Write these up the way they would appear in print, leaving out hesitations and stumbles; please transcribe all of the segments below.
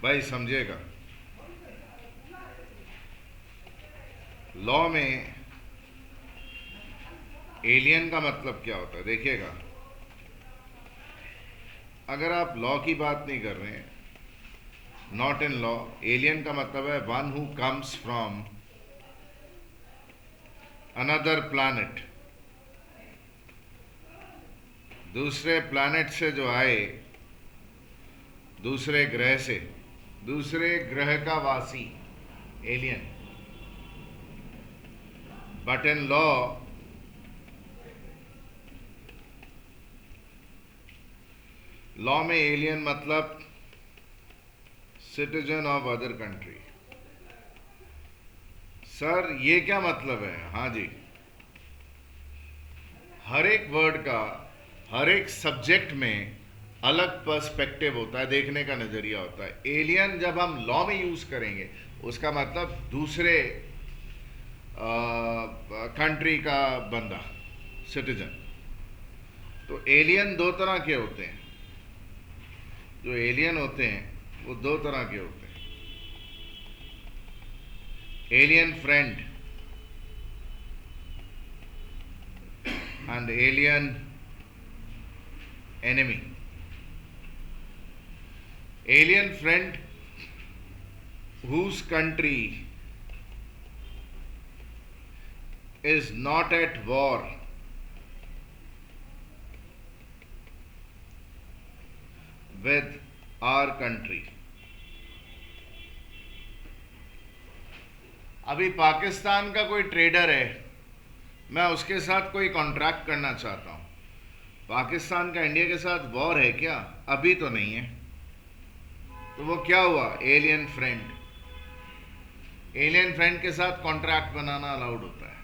भाई समझिएगा, लॉ में एलियन का मतलब क्या होता है देखिएगा। अगर आप लॉ की बात नहीं कर रहे हैं, नॉट इन लॉ, एलियन का मतलब है one who comes from another planet, दूसरे प्लैनेट से जो आए, दूसरे ग्रह से, दूसरे ग्रह का वासी, एलियन। बट इन लॉ में एलियन मतलब citizen of other country. Sir ये क्या मतलब है? हाँ जी, हर एक वर्ड का हर एक सब्जेक्ट में अलग पर्सपेक्टिव होता है, देखने का नजरिया होता है। एलियन जब हम लॉ में यूज करेंगे, उसका मतलब दूसरे कंट्री का बंदा, सिटीजन। तो एलियन दो तरह के होते हैं, जो एलियन होते हैं वो दो तरह के होते हैं। Alien friend and alien enemy. Alien friend whose country is not at war with our country. अभी पाकिस्तान का कोई ट्रेडर है, मैं उसके साथ कोई कॉन्ट्रैक्ट करना चाहता हूं। पाकिस्तान का इंडिया के साथ वॉर है क्या? अभी तो नहीं है। तो वो क्या हुआ? Alien friend. एलियन फ्रेंड के साथ कॉन्ट्रैक्ट बनाना अलाउड होता है,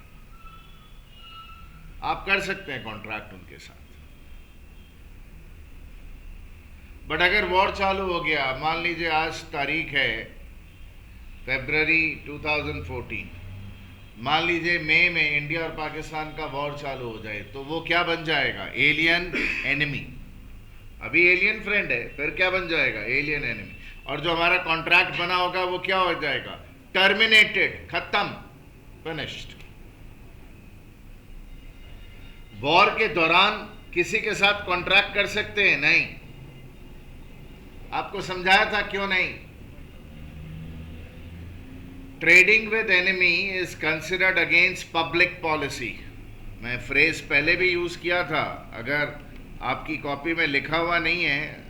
आप कर सकते हैं कॉन्ट्रैक्ट उनके साथ। बट अगर वॉर चालू हो गया, मान लीजिए आज तारीख है फरवरी 2014, मान लीजिए मई में इंडिया और पाकिस्तान का वॉर चालू हो जाए, तो वो क्या बन जाएगा? Alien enemy. अभी एलियन फ्रेंड है, फिर क्या बन जाएगा? Alien enemy. और जो हमारा कॉन्ट्रैक्ट बना होगा वो क्या हो जाएगा? टर्मिनेटेड, खत्म, फिनिश्ड। वॉर के दौरान किसी के साथ कॉन्ट्रैक्ट कर सकते हैं? नहीं। आपको समझाया था क्यों नहीं? Trading with enemy is considered against public policy. मैं फ्रेज पहले भी यूज किया था, अगर आपकी कॉपी में लिखा हुआ नहीं है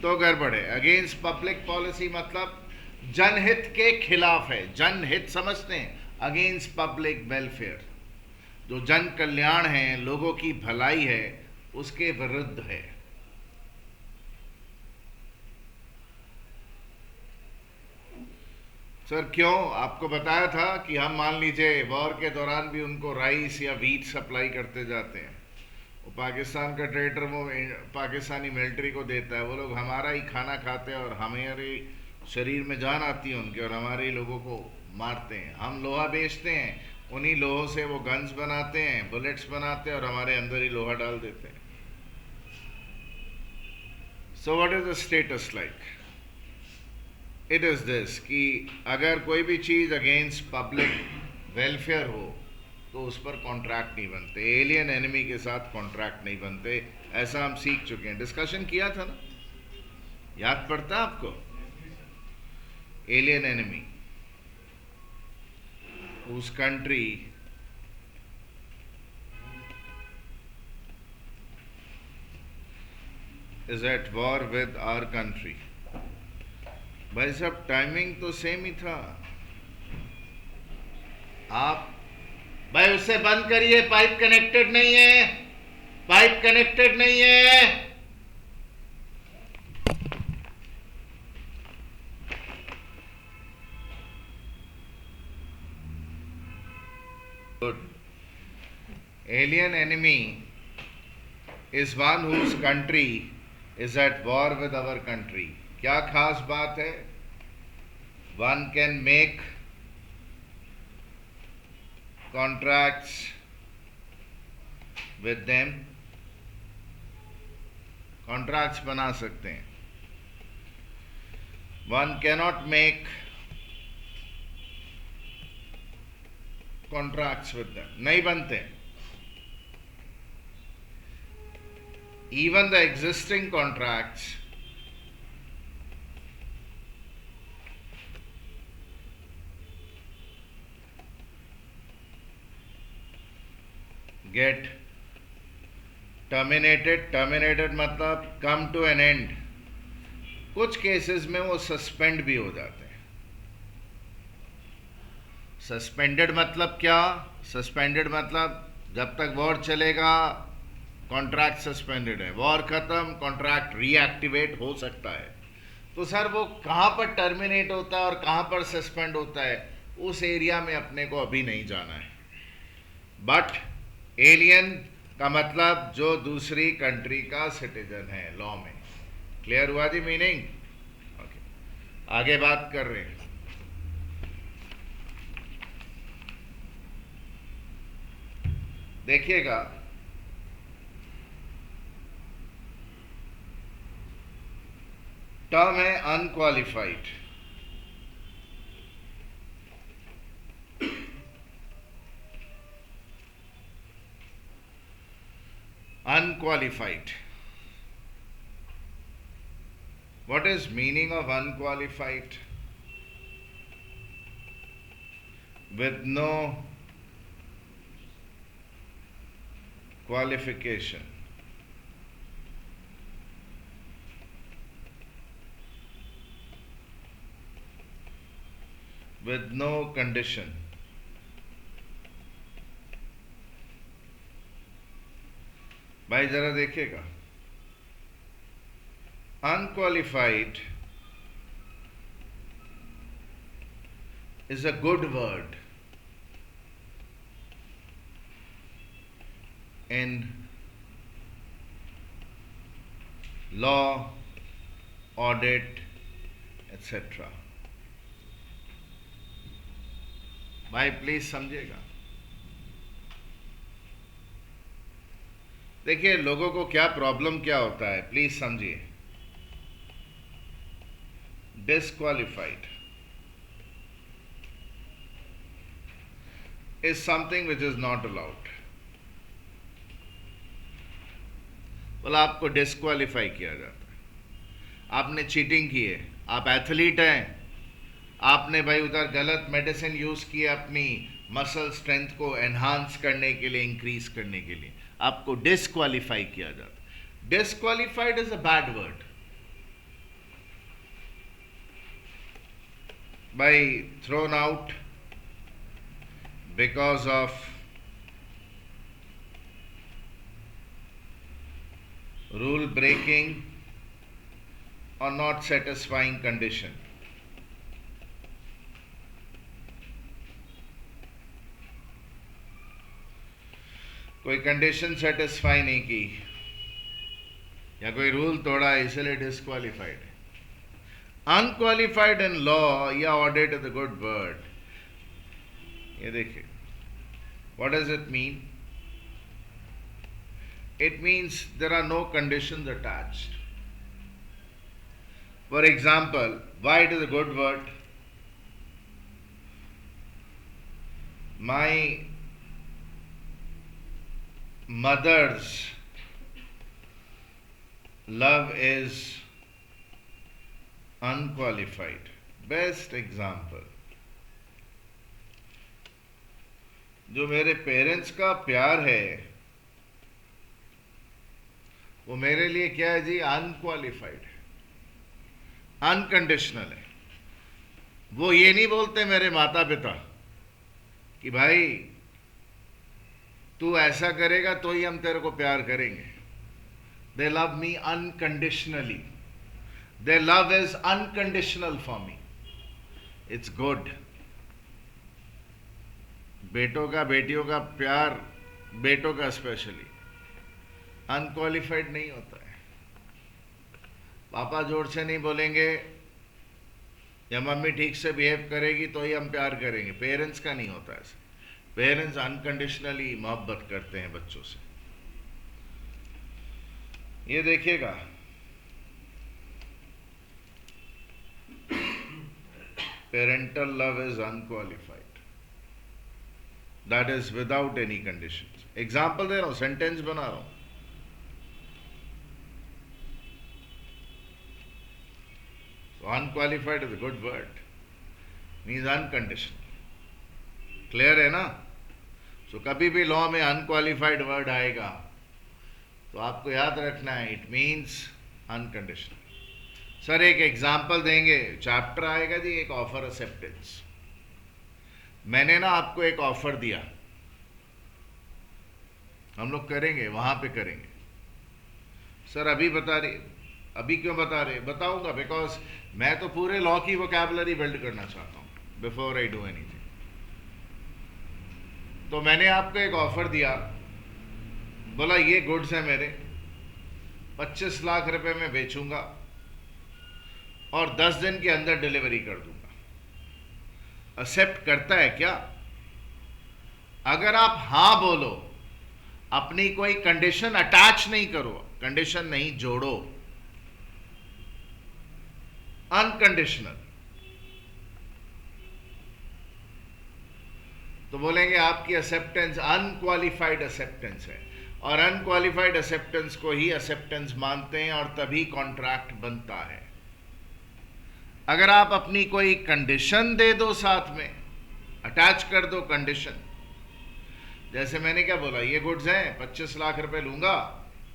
तो गड़बड़ है। अगेंस्ट पब्लिक पॉलिसी मतलब जनहित के खिलाफ है। जनहित समझते हैं? अगेंस्ट पब्लिक वेलफेयर, जो जन कल्याण है, लोगों की भलाई है, उसके विरुद्ध है। सर क्यों? आपको बताया था कि हम मान लीजिए वॉर के दौरान भी उनको राइस या वीट सप्लाई करते जाते हैं। वो पाकिस्तान का ट्रेडर वो पाकिस्तानी मिलिट्री को देता है, वो लोग हमारा ही खाना खाते हैं और हमारे शरीर में जान आती है उनके, और हमारे ही लोगों को मारते हैं। हम लोहा बेचते हैं, उन्हीं लोहों से वो गन्स बनाते हैं, बुलेट्स बनाते हैं, और हमारे अंदर ही लोहा डाल देते हैं। So what is the status like? It is this कि अगर कोई भी चीज अगेंस्ट पब्लिक वेलफेयर हो तो उस पर कॉन्ट्रैक्ट नहीं बनते। एलियन एनिमी के साथ कॉन्ट्रैक्ट नहीं बनते, ऐसा हम सीख चुके हैं, डिस्कशन किया था ना, याद पड़ता है आपको? Alien enemy whose country is at war with our country। भाई साहब टाइमिंग तो सेम ही था। आप भाई उससे बंद करिए, पाइप कनेक्टेड नहीं है, पाइप कनेक्टेड नहीं है। Good. Alien enemy is one whose country is at war with our country। क्या खास बात है? One can make contracts with them, contracts बना सकते हैं। One cannot make contracts with them, नहीं बनते. Even the existing contracts get terminated मतलब come to an end. कुछ केसेस में वो सस्पेंड भी हो जाते हैं. सस्पेंडेड मतलब क्या? सस्पेंडेड मतलब जब तक वॉर चलेगा कॉन्ट्रैक्ट सस्पेंडेड है, वॉर खत्म कॉन्ट्रैक्ट रीएक्टिवेट हो सकता है. तो सर वो कहाँ पर टर्मिनेट होता है और कहाँ पर सस्पेंड होता है, उस एरिया में अपने को अभी नहीं जाना है. बट एलियन का मतलब जो दूसरी कंट्री का सिटीजन है लॉ में. क्लियर हुआ जी मीनिंग? ओके, आगे बात कर रहे हैं. देखिएगा, टर्म है unqualified. Unqualified. What is meaning of unqualified? With no qualification. With no condition. भाई जरा देखिएगा, unqualified is a good word in law, audit, etc. भाई प्लीज समझिएगा. देखिए लोगों को क्या प्रॉब्लम क्या होता है, प्लीज समझिए. Disqualified is something which is not allowed. बोला आपको डिस्क्वालीफाई किया जाता है, आपने चीटिंग की है, आप एथलीट हैं, आपने भाई उधर गलत मेडिसिन यूज की अपनी मसल स्ट्रेंथ को एनहांस करने के लिए, इंक्रीज करने के लिए, आपको डिस्क्वालीफाई किया जाता है. Disqualified is a bad word. भाई thrown out because of rule breaking or not satisfying condition. कोई कंडीशन सेटिस्फाई नहीं की या कोई रूल तोड़ा, इसलिए डिस्क्वालिफाइड है. अनक्वालिफाइड इन लॉ या audit is a good word. ये देखिए, what does it mean? It means there are no conditions attached. For example, why it is a good word? My mother's love is unqualified. Best example. जो मेरे parents का प्यार है वो मेरे लिए क्या है जी? अनक्वालिफाइड है, अनकंडीशनल है. वो ये नहीं बोलते मेरे माता पिता कि भाई तू ऐसा करेगा तो ही हम तेरे को प्यार करेंगे. दे love me unconditionally. Their love is unconditional for me. It's good. बेटों का, बेटियों का प्यार, बेटों का स्पेशली अनक्वालिफाइड नहीं होता है. पापा जोर से नहीं बोलेंगे या मम्मी ठीक से बिहेव करेगी तो ही हम प्यार करेंगे. पेरेंट्स का नहीं होता ऐसा. पेरेंट्स अनकंडीशनली मोहब्बत करते हैं बच्चों से. ये देखिएगा, parental love is unqualified. That is without any conditions. Example दे रहा हूं, sentence बना रहा हूं. So unqualified is a good word. Means unconditional. Clear है ना? So कभी भी लॉ में unqualified word आएगा तो आपको याद रखना है, इट मीन्स अनकंडीशनल. सर एक एग्जाम्पल देंगे, चैप्टर आएगा जी एक ऑफर एक्सेप्टेंस. मैंने ना आपको एक ऑफर दिया, हम लोग करेंगे, वहां पे करेंगे. सर अभी बता रहे, अभी क्यों बता रहे? बताऊंगा, बिकॉज मैं तो पूरे लॉ की वोकैबुलरी बिल्ड करना चाहता हूं बिफोर आई डू एनीथिंग. तो मैंने आपको एक ऑफर दिया, बोला ये गुड्स है मेरे, 25 लाख रुपए में बेचूंगा और 10 दिन के अंदर डिलीवरी कर दूंगा. एक्सेप्ट करता है क्या? अगर आप हां बोलो, अपनी कोई कंडीशन अटैच नहीं करो, कंडीशन नहीं जोड़ो, अनकंडीशनल, तो बोलेंगे आपकी एक्सेप्टेंस अनक्वालिफाइड एक्सेप्टेंस है. और अनक्वालिफाइड एक्सेप्टेंस को ही एक्सेप्टेंस मानते हैं और तभी कॉन्ट्रैक्ट बनता है. अगर आप अपनी कोई कंडीशन दे दो, साथ में अटैच कर दो कंडीशन, जैसे मैंने क्या बोला, ये गुड्स हैं, 25 लाख रुपए लूंगा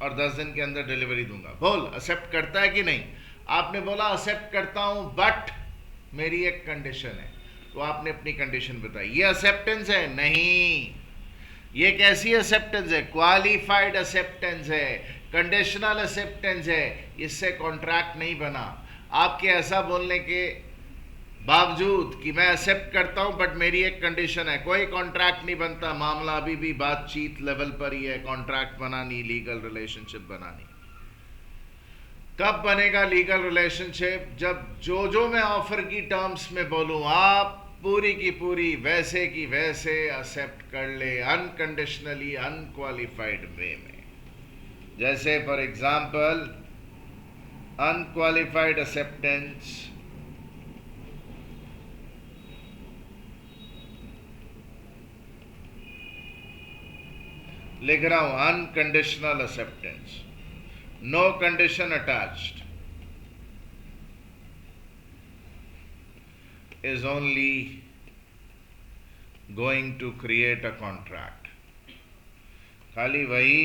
और 10 दिन के अंदर डिलीवरी दूंगा. बोल एक्सेप्ट करता है कि नहीं? आपने बोला एक्सेप्ट करता हूं बट मेरी एक कंडीशन है, तो आपने अपनी कंडीशन बताई. ये एक्सेप्टेंस है? नहीं. ये कैसी एक्सेप्टेंस है? क्वालिफाइड एक्सेप्टेंस है, कंडीशनल एक्सेप्टेंस है. इससे कॉन्ट्रैक्ट नहीं बना. आपके ऐसा बोलने के बावजूद कि मैं एक्सेप्ट करता हूं बट मेरी एक कंडीशन है, कोई कॉन्ट्रैक्ट नहीं बनता. मामला अभी भी बातचीत लेवल पर ही है. कॉन्ट्रैक्ट बनानी, लीगल रिलेशनशिप बनानी. कब बनेगा लीगल रिलेशनशिप? जब जो मैं ऑफर की टर्म्स में बोलूं, आप पूरी की पूरी वैसे की वैसे एक्सेप्ट कर ले, अनकंडीशनली, अनक्वालिफाइड वे में. जैसे फॉर एग्जाम्पल, अनक्वालिफाइड एक्सेप्टेंस लिख रहा हूं, unconditional acceptance, no condition attached, is only going to create a contract. खाली वही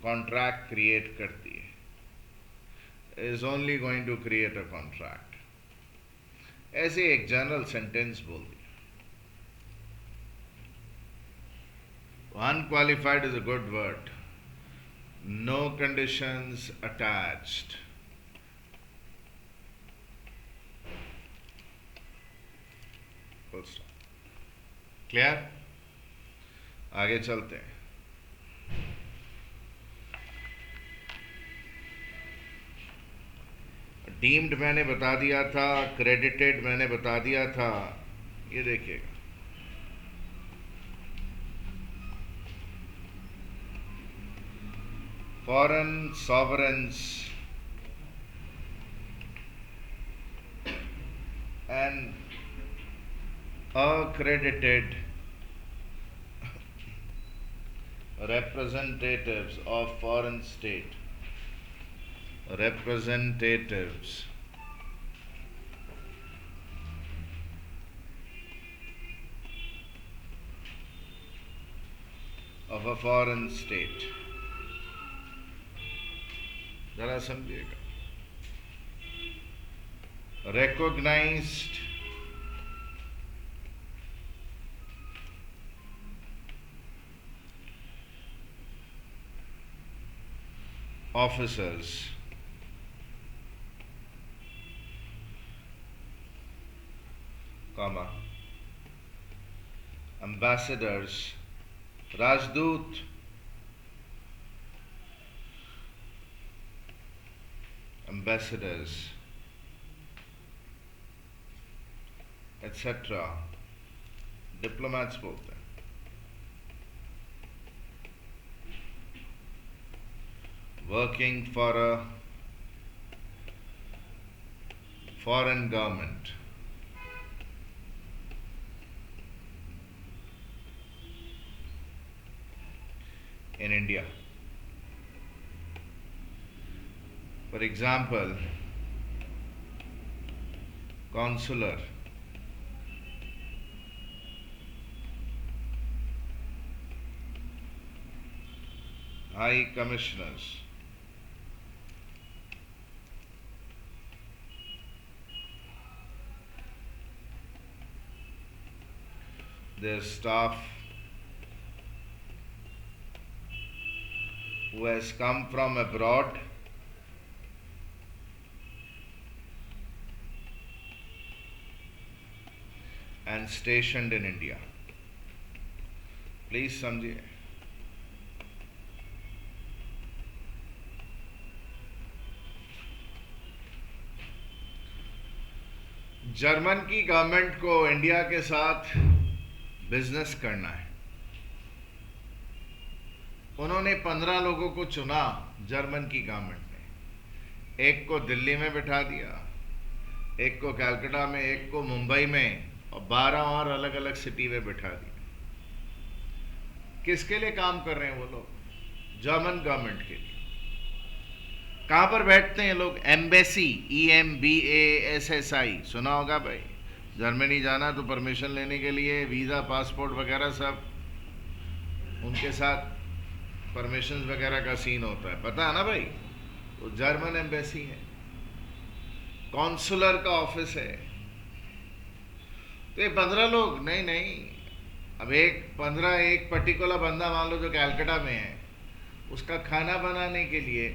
कॉन्ट्रैक्ट क्रिएट करती है, is only going to create a contract. ऐसे एक जनरल सेंटेंस बोल दिया. Unqualified is a good word. No conditions attached. Clear? आगे चलते हैं. डीम्ड मैंने बता दिया था, क्रेडिटेड मैंने बता दिया था. ये देखिएगा, foreign sovereigns and accredited representatives of foreign state, representatives of a foreign state. जरा समझिएगा. Recognized officers comma ambassadors, राजदूत, ambassadors etc. डिप्लोमैट्स बोलते हैं. Working for a foreign government in India. For example, consular, high commissioners, their staff who has come from abroad and stationed in India. Please समझिए, German की government को India के साथ business करना है। उन्होंने 15 लोगों को चुना, जर्मन की गवर्नमेंट ने। एक को दिल्ली में बिठा दिया, एक को कलकत्ता में, एक को मुंबई में, और 12 और अलग अलग सिटी में बिठा दिया। किसके लिए काम कर रहे हैं वो लोग? जर्मन गवर्नमेंट के लिए। कहां पर बैठते हैं लोग? एम्बेसी, EMBASSI सुना होगा भाई। जर्मनी जाना तो परमिशन लेने के लिए वीज़ा, पासपोर्ट वगैरह सब उनके साथ परमिशन वगैरह का सीन होता है, पता है ना भाई? वो जर्मन एम्बेसी है, कॉन्सुलर का ऑफिस है। तो ये 15 लोग नहीं, अब एक पर्टिकुलर बंदा मान लो जो कलकत्ता में है, उसका खाना बनाने के लिए,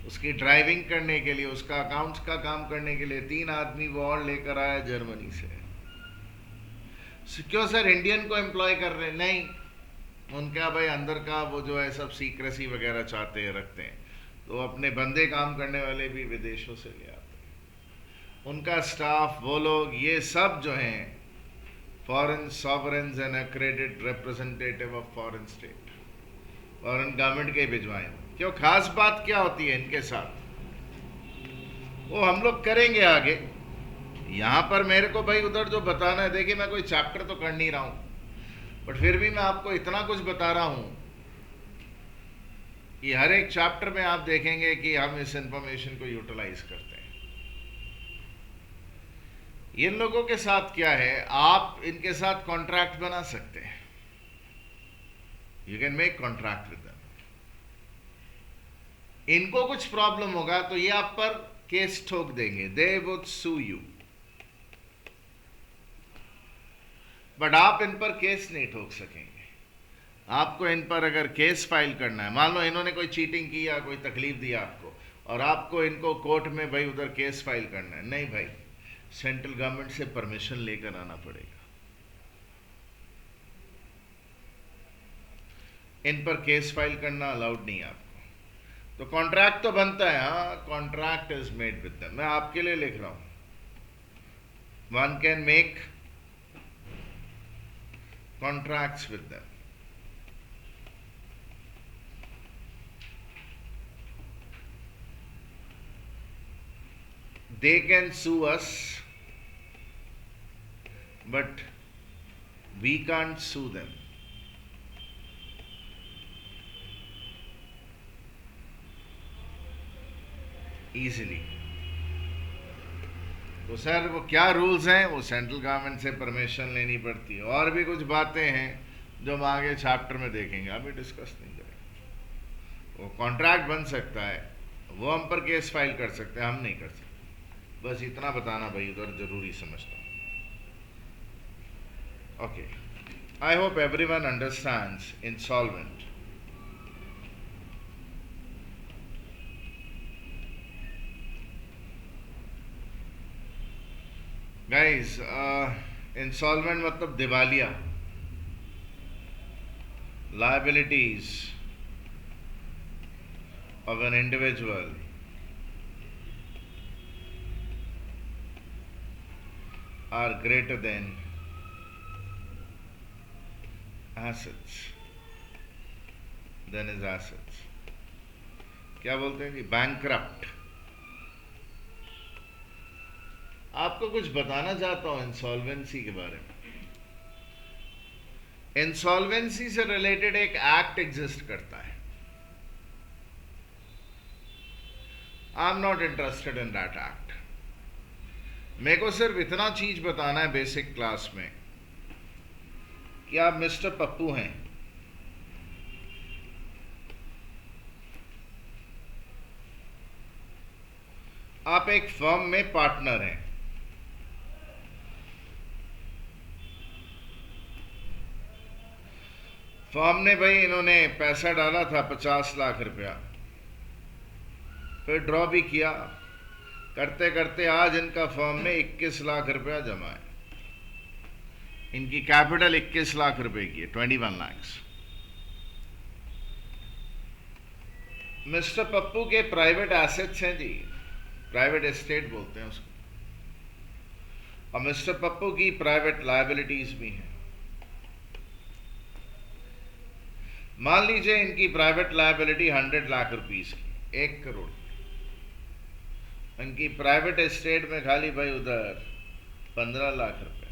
उसकी ड्राइविंग करने के लिए, उसका अकाउंट्स का काम करने के लिए 3 आदमी वो और लेकर आया जर्मनी से। क्यों सर इंडियन को एम्प्लॉय कर रहे? नहीं, उनका भाई अंदर का वो जो है सब सीक्रेसी वगैरह चाहते हैं, रखते हैं, तो अपने बंदे काम करने वाले भी विदेशों से ले आते हैं। उनका स्टाफ, वो लोग, ये सब जो हैं foreign sovereigns and accredited representative of foreign state, foreign government के भिजवाएं। क्यों? खास बात क्या होती है इनके साथ, वो हम लोग करेंगे आगे। यहां पर मेरे को भाई उधर जो बताना है, देखिए मैं कोई चैप्टर तो कर नहीं रहा हूं, बट फिर भी मैं आपको इतना कुछ बता रहा हूं कि हर एक चैप्टर में आप देखेंगे कि हम इस इंफॉर्मेशन को यूटिलाइज करते हैं। इन लोगों के साथ क्या है, आप इनके साथ कॉन्ट्रैक्ट बना सकते हैं। You can make contract with them. इनको कुछ प्रॉब्लम होगा तो ये आप पर केस ठोक देंगे, they would sue you, but आप इन पर केस नहीं ठोक सकेंगे। आपको इन पर अगर केस फाइल करना है, मान लो इन्होंने कोई चीटिंग की या कोई तकलीफ दिया आपको, और आपको इनको कोर्ट में भाई उधर केस फाइल करना है, नहीं भाई, सेंट्रल गवर्नमेंट से परमिशन लेकर आना पड़ेगा। इन पर केस फाइल करना अलाउड नहीं है आपको। तो कॉन्ट्रैक्ट तो बनता है, हाँ, contract is made with them. मैं आपके लिए लिख रहा हूं, one can make contracts with them. They can sue us, but we can't sue them. Easily. तो सर वो क्या रूल्स हैं? वो सेंट्रल गवर्नमेंट से परमिशन लेनी पड़ती है, और भी कुछ बातें हैं जो हम आगे चैप्टर में देखेंगे, अभी डिस्कस नहीं करेंगे। वो कॉन्ट्रैक्ट बन सकता है, वो हम पर केस फाइल कर सकते हैं, हम नहीं कर सकते। बस इतना बताना भाई उधर जरूरी समझता हूं। Okay, I hope everyone understands insolvent. Guys, insolvent मतलब दिवालिया, liabilities of an individual are greater than assets, than his assets। क्या बोलते हैं जी? बैंकरप्ट। आपको कुछ बताना चाहता हूं इंसॉल्वेंसी के बारे में। इंसॉल्वेंसी से रिलेटेड एक एक्ट एग्जिस्ट करता है. I am not interested in that act. मेरे को सिर्फ इतना चीज बताना है बेसिक क्लास में कि आप मिस्टर पप्पू हैं. आप एक फर्म में पार्टनर हैं. फर्म ने भाई इन्होंने पैसा डाला था 50 लाख रुपया, फिर ड्रॉ भी किया. करते करते आज इनका फर्म में 21 लाख रुपया जमा है. इनकी कैपिटल 21 लाख रुपए की है, 21 लाख. मिस्टर पप्पू के प्राइवेट एसेट्स हैं जी, प्राइवेट एस्टेट बोलते हैं उसको, और मिस्टर पप्पू की प्राइवेट लायबिलिटीज भी हैं. मान लीजिए इनकी प्राइवेट लायबिलिटी 100 लाख रुपीस की, 1 करोड़. इनकी प्राइवेट एस्टेट में खाली भाई उधर 15 लाख रुपए.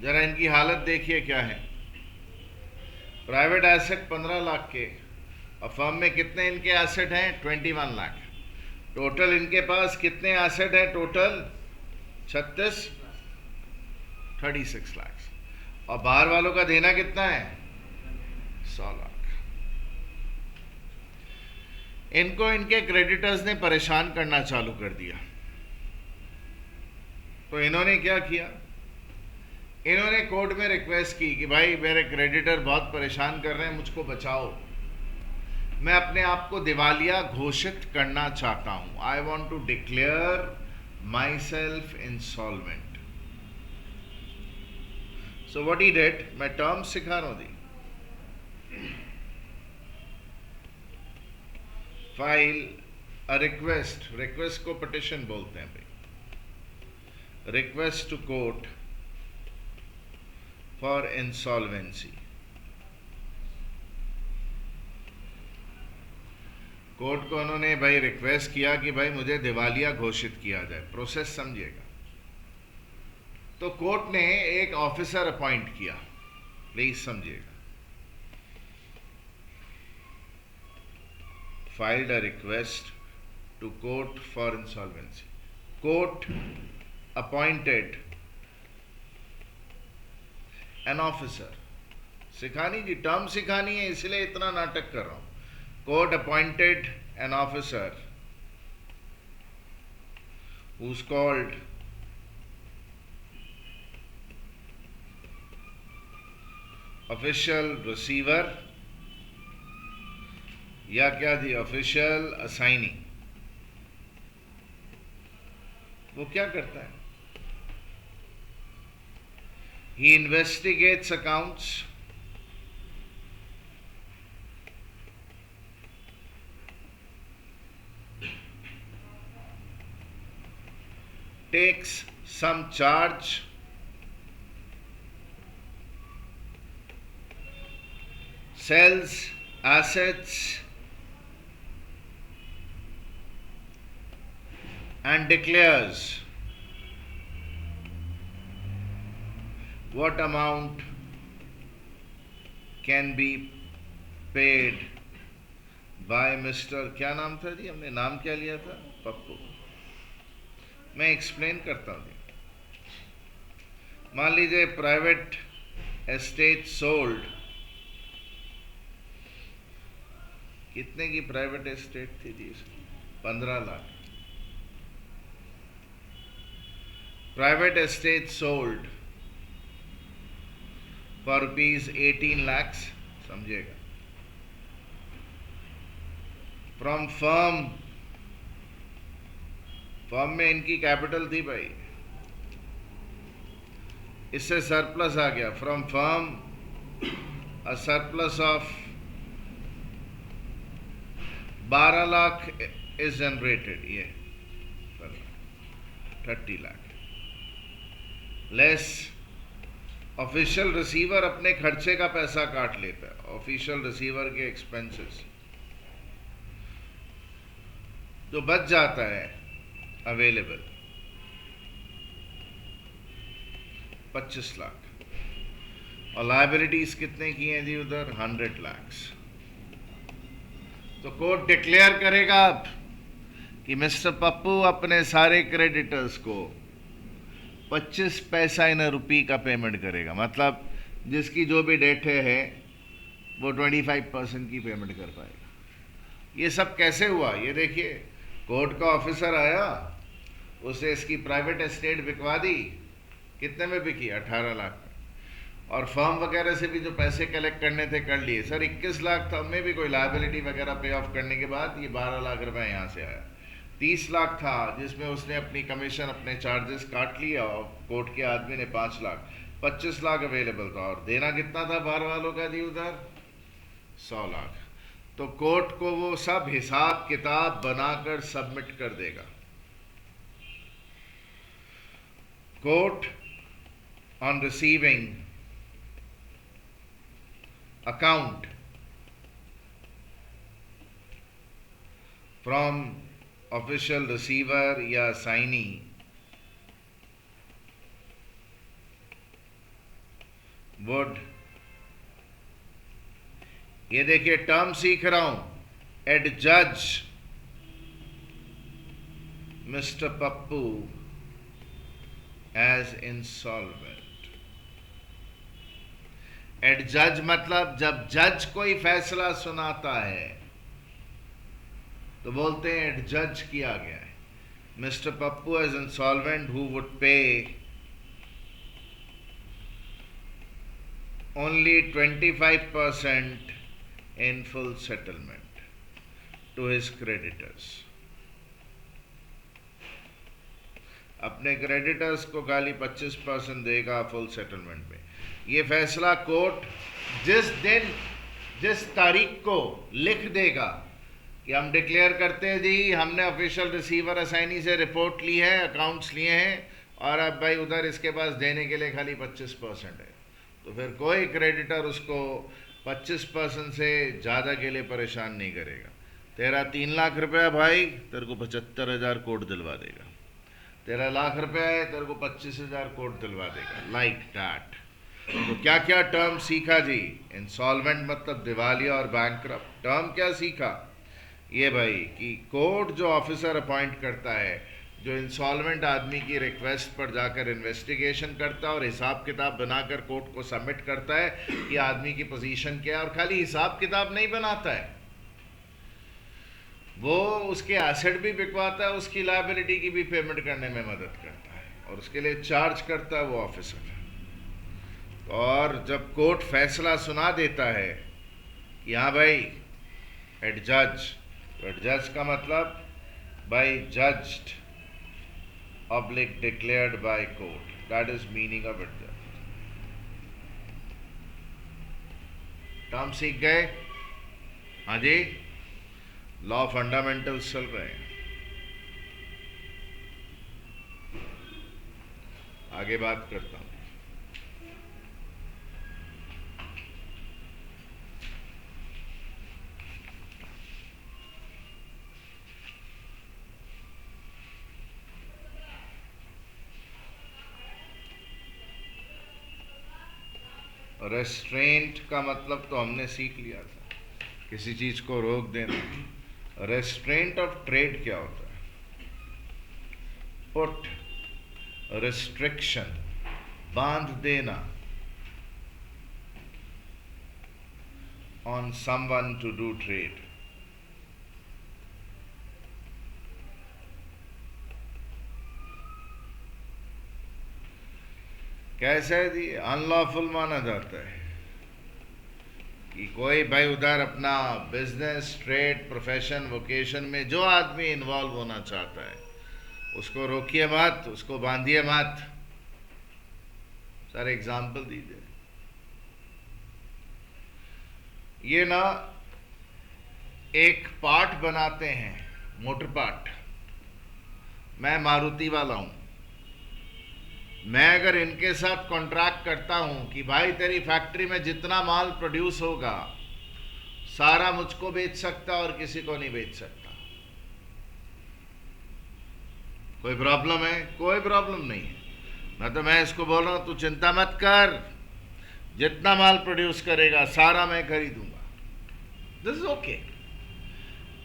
जरा इनकी हालत देखिए क्या है. प्राइवेट एसेट 15 लाख के, और फर्म में कितने इनके एसेट हैं? 21 लाख. टोटल इनके पास कितने एसेट हैं? टोटल 36 लाख. और बाहर वालों का देना कितना है? 100 लाख. इनको इनके क्रेडिटर्स ने परेशान करना चालू कर दिया. तो इन्होंने क्या किया? इन्होंने कोर्ट में रिक्वेस्ट की कि भाई मेरे क्रेडिटर बहुत परेशान कर रहे हैं, मुझको बचाओ, मैं अपने आप को दिवालिया घोषित करना चाहता हूं. I want to declare myself insolvent. So what he did, मैं टर्म सिखा रहा हूं दी. फाइल अ रिक्वेस्ट को पिटिशन बोलते हैं भाई. Request to court for insolvency. Court को उन्होंने भाई रिक्वेस्ट किया कि भाई मुझे दिवालिया घोषित किया जाए. प्रोसेस समझिएगा. तो कोर्ट ने एक ऑफिसर अपॉइंट किया. प्लीज समझिएगा. filed a request to court for insolvency. Court appointed an officer. सिखानी जी, टर्म सिखानी है, इसलिए इतना नाटक कर रहा हूं. Court appointed an officer who's called official receiver, या क्या जी, ऑफिशियल असाइनी. वो क्या करता है? He investigates accounts, takes some charge, sells assets, and declares what amount can be paid by Mr. क्या नाम था जी, हमने नाम क्या लिया था? पप्पू. मैं एक्सप्लेन करता हूँ. मान लीजिए प्राइवेट एस्टेट सोल्ड. कितने की प्राइवेट एस्टेट थी जी? 15 lakh. Private estate sold for rupees 18 lakhs. समझिएगा. फ्रॉम फर्म में इनकी कैपिटल थी भाई, इससे सरप्लस आ गया. From form a surplus of 12 lakh is generated. ये 30 लाख लेस. ऑफिशियल रिसीवर अपने खर्चे का पैसा काट लेता है. ऑफिशियल रिसीवर के एक्सपेंसेस जो बच जाता है अवेलेबल 25 लाख. और लायबिलिटीज कितने की हैं जी उधर? 100 lakhs। तो कोर्ट डिक्लेयर करेगा अब कि मिस्टर पप्पू अपने सारे क्रेडिटर्स को 25 पैसा इन रुपी का पेमेंट करेगा। मतलब जिसकी जो भी डेट है वो 25% की पेमेंट कर पाएगा। ये सब कैसे हुआ? ये देखिए, कोर्ट का ऑफिसर आया, उसे इसकी प्राइवेट एस्टेट बिकवा दी। कितने में बिकी? 18 लाख में। और फर्म वगैरह से भी जो पैसे कलेक्ट करने थे कर लिए। सर 21 लाख था, में भी कोई लायबिलिटी वगैरह पे ऑफ करने के बाद ये 12 लाख रुपए यहाँ से आया। 30 लाख था जिसमें उसने अपनी कमीशन, अपने चार्जेस काट लिया, और कोर्ट के आदमी ने 5 लाख, 25 लाख अवेलेबल था। और देना कितना था बार वालों का जी उधर? 100 लाख। तो कोर्ट को वो सब हिसाब किताब बनाकर सबमिट कर देगा। Court on receiving account from official receiver या साइनी वुड, ये देखिए टर्म सीख रहा हूं, एडजज मिस्टर पप्पू एज इंसॉल्वेंट। एडजज मतलब जब जज कोई फैसला सुनाता है तो बोलते हैं एडजज किया गया है। Mister Pappu as insolvent who would pay only 25% in full settlement to his creditors। अपने क्रेडिटर्स को खाली 25% देगा फुल सेटलमेंट में। ये फैसला कोर्ट जिस दिन, जिस तारीख को लिख देगा कि हम डिक्लेयर करते हैं जी, हमने ऑफिशियल रिसीवर असाइनी से रिपोर्ट ली है, अकाउंट्स लिए हैं, और अब भाई उधर इसके पास देने के लिए खाली 25% है, तो फिर कोई क्रेडिटर उसको 25% से ज़्यादा के लिए परेशान नहीं करेगा। तेरा 3 लाख रुपया भाई, तेरे को 75,000 कोर्ट दिलवा देगा। तेरा लाख रुपया है, तेरे को 25,000 कोर्ट दिलवा देगा, लाइक दैट। तो क्या क्या टर्म सीखा जी? इंसॉल्वेंट मतलब दिवालिया और बैंकरप्ट। टर्म क्या सीखा? ये भाई कि कोर्ट जो ऑफिसर अपॉइंट करता है, जो इंसॉल्वेंट आदमी की रिक्वेस्ट पर जाकर इन्वेस्टिगेशन करता है और हिसाब किताब बनाकर कोर्ट को सबमिट करता है कि आदमी की पोजीशन क्या है। और खाली हिसाब किताब नहीं बनाता है, वो उसके एसेट भी बिकवाता है, उसकी लायबिलिटी की भी पेमेंट करने में मदद करता है, और उसके लिए चार्ज करता है वो ऑफिसर। और जब कोर्ट फैसला सुना देता है कि हाँ भाई एडजज, तो एडजज का मतलब by judged oblique declared by court, that is meaning of adjust। Term सीख गए? हाँ जी, लॉ फंडामेंटल्स चल रहे हैं। आगे बात करता हूं। रेस्ट्रेंट का मतलब तो हमने सीख लिया था, किसी चीज को रोक देना। रेस्ट्रेंट ऑफ ट्रेड क्या होता है? पुट रिस्ट्रिक्शन, बांध देना on someone to do trade. कैसे जी? अनलॉफुल माना जाता है कि कोई भाई उधर अपना बिजनेस, ट्रेड, प्रोफेशन, वोकेशन में जो आदमी इन्वॉल्व होना चाहता है उसको रोकिए मत, उसको बांधिए मत। सर एग्जाम्पल दीजिए। ये ना एक पार्ट बनाते हैं, मोटर पार्ट। मैं मारुति वाला हूं, मैं अगर इनके साथ कॉन्ट्रैक्ट करता हूं कि भाई तेरी फैक्ट्री में जितना माल प्रोड्यूस होगा सारा मुझको बेच सकता और किसी को नहीं बेच सकता, कोई प्रॉब्लम है? कोई प्रॉब्लम नहीं है। मैं इसको बोल रहा हूं तू चिंता मत कर, जितना माल प्रोड्यूस करेगा सारा मैं खरीदूंगा, दिस इज ओके।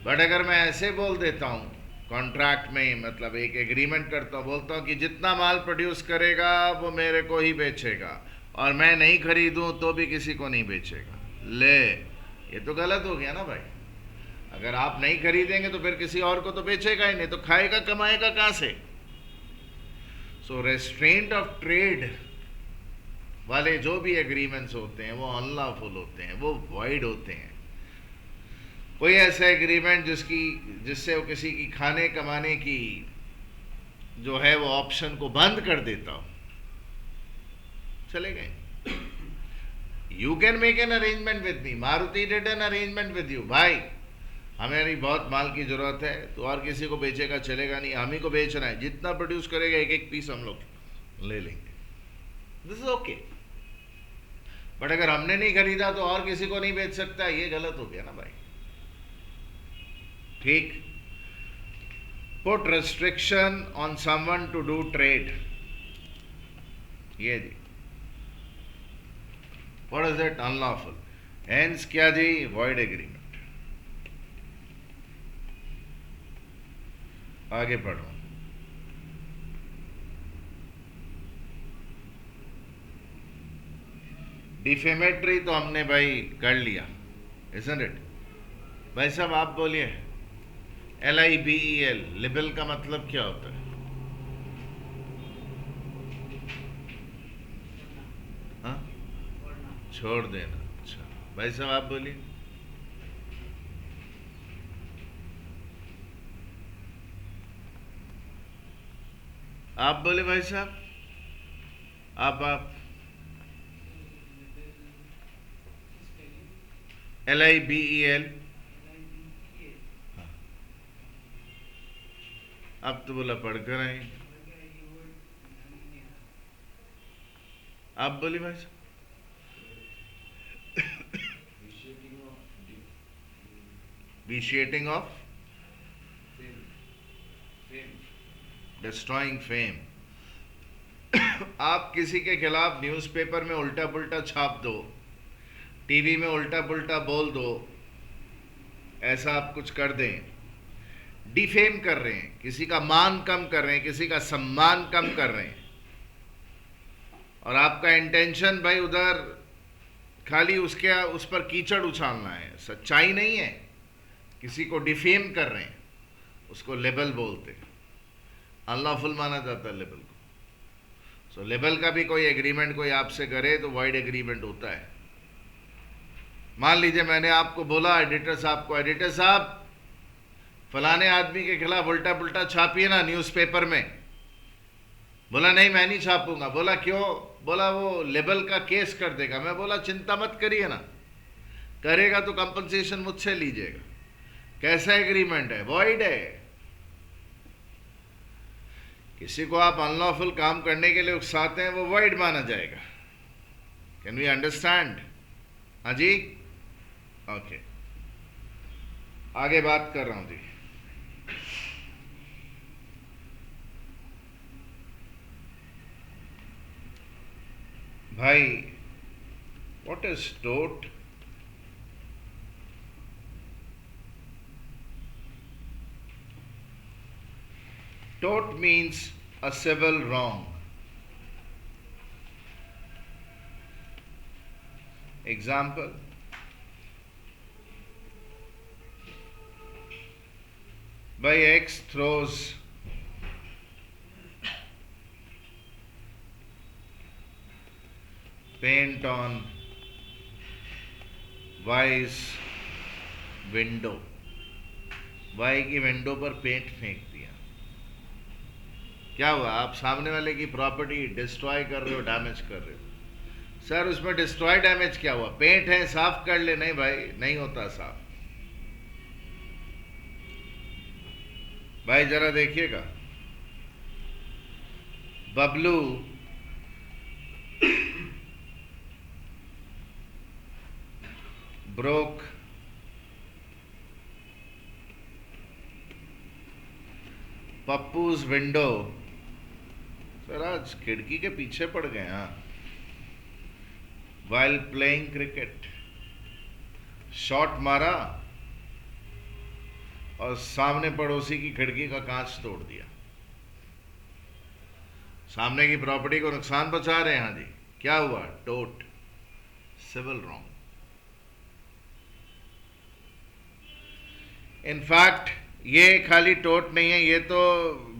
बट अगर मैं ऐसे बोल देता हूँ कॉन्ट्रैक्ट में, मतलब एक एग्रीमेंट करता हूँ, बोलता हूँ कि जितना माल प्रोड्यूस करेगा वो मेरे को ही बेचेगा, और मैं नहीं खरीदूँ तो भी किसी को नहीं बेचेगा, ले, ये तो गलत हो गया ना भाई। अगर आप नहीं खरीदेंगे तो फिर किसी और को तो बेचेगा ही नहीं, तो खाएगा कमाएगा कहाँ से? सो रेस्ट्रेंट ऑफ ट्रेड वाले जो भी एग्रीमेंट्स होते हैं वो अनलॉफुल होते हैं, वो वॉइड होते हैं। कोई ऐसा एग्रीमेंट जिससे वो किसी की खाने कमाने की जो है वो ऑप्शन को बंद कर देता हो, चले गए। You can make an arrangement with me, Maruti did an arrangement with you, भाई हमें बहुत माल की जरूरत है तो और किसी को बेचेगा चलेगा नहीं, हम ही को बेचना है, जितना प्रोड्यूस करेगा एक एक पीस हम लोग ले लेंगे, दिस इज ओके। बट अगर हमने नहीं खरीदा तो और किसी को नहीं बेच सकता, ये गलत हो गया ना भाई। ठीक, put restriction on someone to do trade, ये जी what is it, unlawful, hence क्या जी, वॉइड एग्रीमेंट। आगे पढ़ो। डिफेमेटरी तो हमने भाई कर लिया, इजंट इट? भाई साहब आप बोलिए, LIBEL, लिबेल का मतलब क्या होता है? हाँ, छोड़ देना। अच्छा भाई साहब आप बोलिए। आप बोले भाई साहब, आप LIBEL, अब तो बोला पढ़कर आए, आप बोले भाई साहब। Vitiating of destroying fame। आप किसी के खिलाफ न्यूज़पेपर में उल्टा पुल्टा छाप दो, टीवी में उल्टा पुल्टा बोल दो, ऐसा आप कुछ कर दें, डिफेम कर रहे हैं, किसी का मान कम कर रहे हैं, किसी का सम्मान कम कर रहे हैं, और आपका इंटेंशन भाई उधर खाली उस पर कीचड़ उछालना है, सच्चाई नहीं है, किसी को डिफेम कर रहे हैं, उसको लेबल बोलते हैं, अनलॉफुल माना जाता है लेबल को। सो लेबल का भी कोई एग्रीमेंट कोई आपसे करे तो वाइड एग्रीमेंट होता है। मान लीजिए मैंने आपको बोला एडिटर साहब को, एडिटर साहब फलाने आदमी के खिलाफ उल्टा पुल्टा छापिए ना न्यूज़पेपर में। बोला नहीं मैं नहीं छापूंगा। बोला क्यों? बोला वो लेबल का केस कर देगा। मैं बोला चिंता मत करिए ना, करेगा तो कंपनसेशन मुझसे लीजिएगा। कैसा एग्रीमेंट है? वॉइड है। किसी को आप अनलॉफुल काम करने के लिए उकसाते हैं, वो वॉइड माना जाएगा। Can we understand? हाँ जी, ओके, आगे बात कर रहा हूं जी। भाई व्हाट इज टोट? Tort means a civil wrong. Example, by X throws paint on Y's window. Y की विंडो पर पेंट फेंक दिया। क्या हुआ? आप सामने वाले की प्रॉपर्टी डिस्ट्रॉय कर रहे हो, डैमेज कर रहे हो। सर उसमें डिस्ट्रॉय डैमेज क्या हुआ? पेंट है, साफ कर ले। नहीं भाई, नहीं होता साफ। भाई जरा देखिएगा, बबलू ब्रोक पप्पूज विंडो। सर आज खिड़की के पीछे पड़ गए। हाँ, while playing cricket. शॉट मारा और सामने पड़ोसी की खिड़की का कांच तोड़ दिया। सामने की प्रॉपर्टी को नुकसान पहुंचा रहे हैं। हाँ जी, क्या हुआ? टोट, सिविल रॉन्ग। इनफैक्ट ये खाली टोट नहीं है, ये तो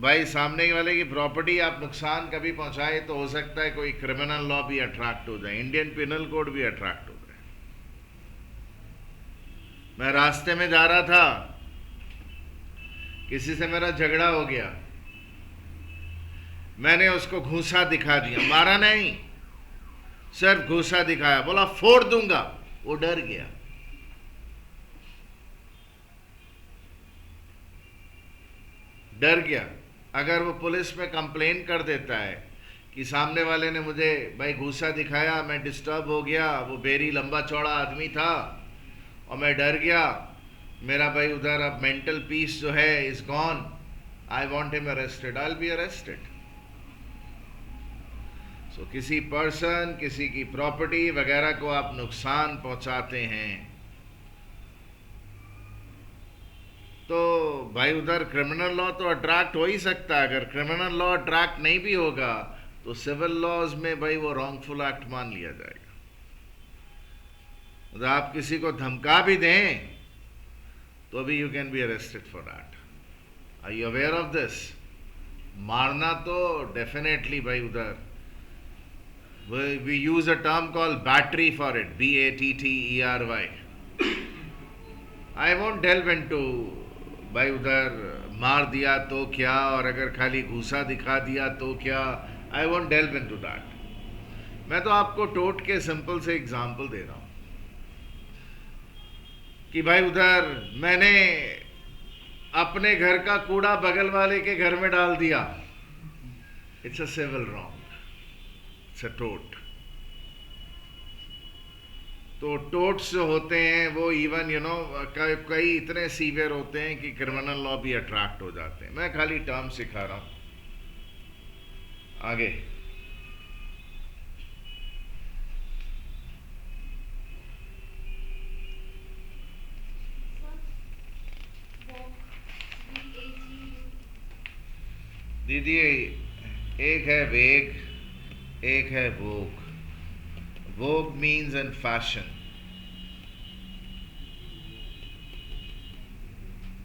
भाई सामने वाले की प्रॉपर्टी आप नुकसान कभी पहुंचाए तो हो सकता है कोई क्रिमिनल लॉ भी अट्रैक्ट हो जाए, इंडियन पिनल कोड भी अट्रैक्ट हो जाए। मैं रास्ते में जा रहा था, किसी से मेरा झगड़ा हो गया, मैंने उसको घूंसा दिखा दिया, मारा नहीं, सिर्फ घूंसा दिखाया, बोला फोड़ दूंगा, वो डर गया। डर गया। अगर वो पुलिस में कंप्लेन कर देता है कि सामने वाले ने मुझे भाई घूंसा दिखाया, मैं डिस्टर्ब हो गया, वो बेरी लंबा चौड़ा आदमी था और मैं डर गया, मेरा भाई उधर अब मेंटल पीस जो है is gone, I want him arrested, I will be arrested. So किसी पर्सन, किसी की प्रॉपर्टी वगैरह को आप नुकसान पहुंचाते हैं तो भाई उधर क्रिमिनल लॉ तो अट्रैक्ट हो ही सकता है। अगर क्रिमिनल लॉ अट्रैक्ट नहीं भी होगा तो सिविल लॉज में भाई वो रॉन्गफुल एक्ट मान लिया जाएगा। तो आप किसी को धमका भी दें तो भी you can be arrested for that. Are you aware of this? मारना तो डेफिनेटली भाई उधर we use a term call battery for it, BATTERY। I won't delve into भाई उधर मार दिया तो क्या और अगर खाली घूसा दिखा दिया तो क्या, आई वोंट डेल्व इनटू दैट। मैं तो आपको टोट के सिंपल से एग्जांपल दे रहा हूं कि भाई उधर मैंने अपने घर का कूड़ा बगल वाले के घर में डाल दिया, it's a civil wrong, it's a टोट। तो टोट्स जो होते हैं वो इवन कई इतने सीवियर होते हैं कि क्रिमिनल लॉ भी अट्रैक्ट हो जाते हैं। मैं खाली टर्म सिखा रहा हूं। आगे दीदी, एक है वेग, एक है वोग। Vogue means in fashion.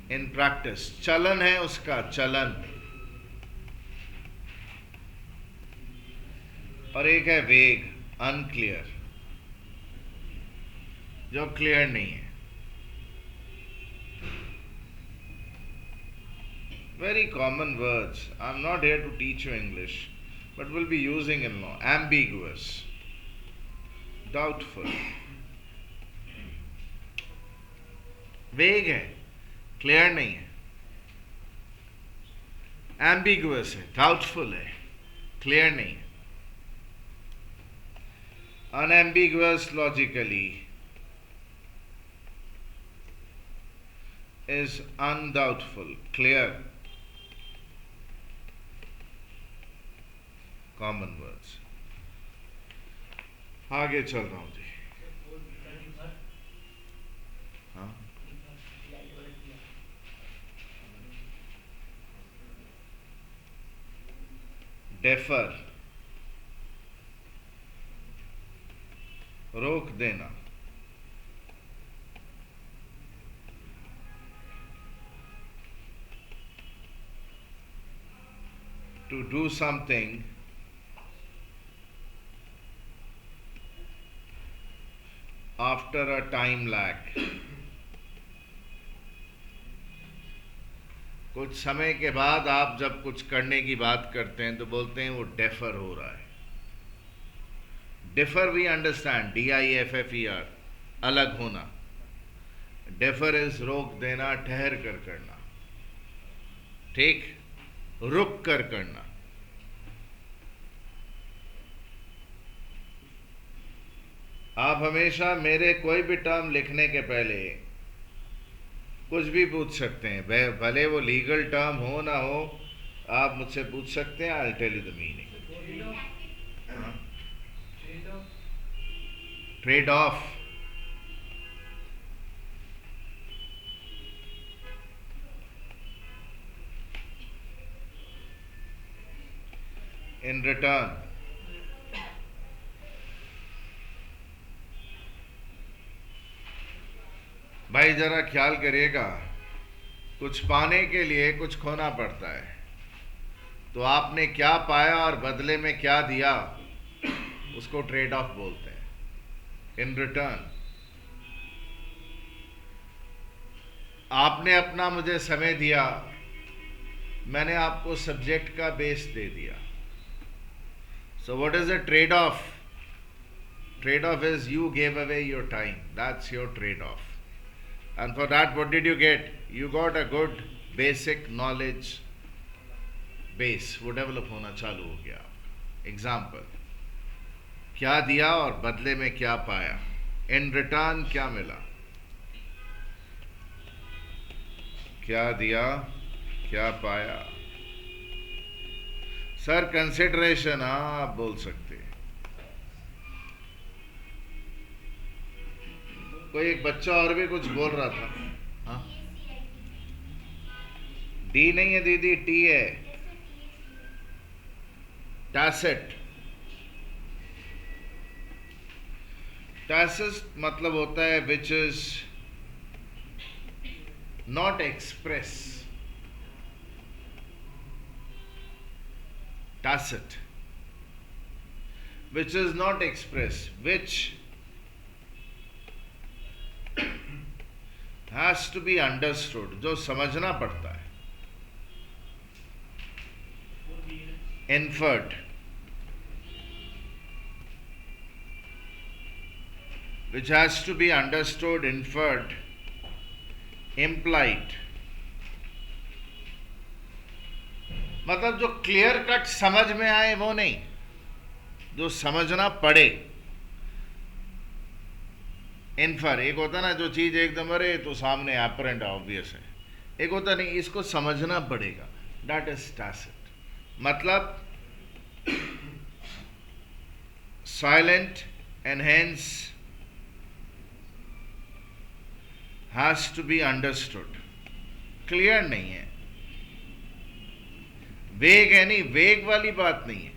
In practice, चलन है उसका, चलन। और एक है वेग, अनक्लियर, जो क्लियर नहीं है। Very common words. I'm not here to teach you English, but we'll be using in law. Ambiguous, doubtful. वेग है, क्लियर नहीं है। एम्बिगुअस है, डाउटफुल है, क्लियर नहीं है। Unambiguous logically is undoubtful, clear. Common words. आगे चल रहा हूं जी। हाँ, डेफर, रोक देना। To do something after a time lag, कुछ समय के बाद आप जब कुछ करने की बात करते हैं तो बोलते हैं वो डेफर हो रहा है। डिफर वी अंडरस्टैंड, DIFFER, अलग होना। डेफर इज रोक देना, ठहर कर करना, ठीक, रुक कर करना। आप हमेशा मेरे कोई भी टर्म लिखने के पहले कुछ भी पूछ सकते हैं, भले वो लीगल टर्म हो ना हो, आप मुझसे पूछ सकते हैं, I will tell you the meaning. Trade off, in return. भाई जरा ख्याल करिएगा, कुछ पाने के लिए कुछ खोना पड़ता है, तो आपने क्या पाया और बदले में क्या दिया, उसको ट्रेड ऑफ बोलते हैं। इन रिटर्न आपने अपना मुझे समय दिया, मैंने आपको सब्जेक्ट का बेस दे दिया। So what is a trade off? Trade off is you gave away your time. That's your trade off. And for that, what did you get? You got a good basic knowledge base. वो develop होना चालू हो गया। Example, क्या दिया और बदले में क्या पाया, इन रिटर्न क्या मिला, क्या दिया क्या पाया। सर कंसिडरेशन, हाँ आप बोल सकते हैं। कोई एक बच्चा और भी कुछ बोल रहा था। हाँ, डी नहीं है दीदी, टी है, टैसिट। टैसिट मतलब होता है which is not express. Tacit which is not express, which has to be understood, जो समझना पड़ता है। inferred, which has to be understood, inferred, implied, मतलब जो क्लियर कट समझ में आए वो नहीं, जो समझना पड़े। इन्फर एक होता ना, जो चीज एकदम अरे तो सामने एपरेंट ऑब्वियस है, एक होता नहीं इसको समझना पड़ेगा, दैट इज टैसिट। मतलब silent and hence has to be understood, clear नहीं है, वेग है, नहीं वेग वाली बात नहीं है,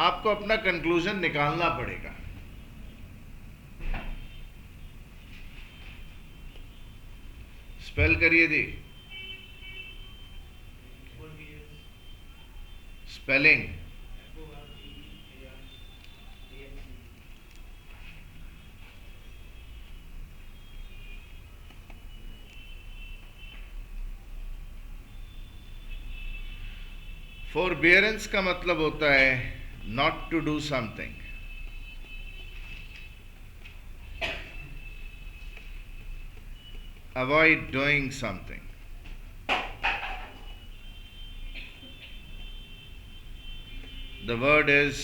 आपको अपना कंक्लूजन निकालना पड़ेगा। स्पेल करिए दी, स्पेलिंग। फोरबियरेंस का मतलब होता है not to do something. Avoid doing something. The word is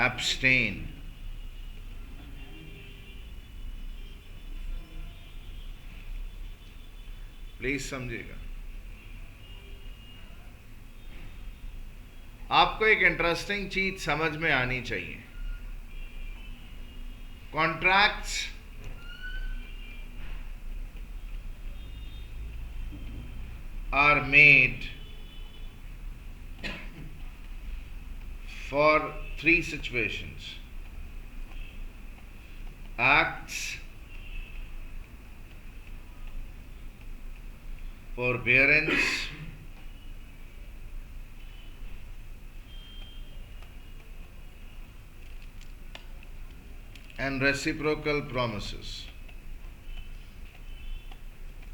abstain. Please समझिएगा। आपको एक इंटरेस्टिंग चीज समझ में आनी चाहिए। Contracts are made for three situations: acts, forbearance, and reciprocal promises.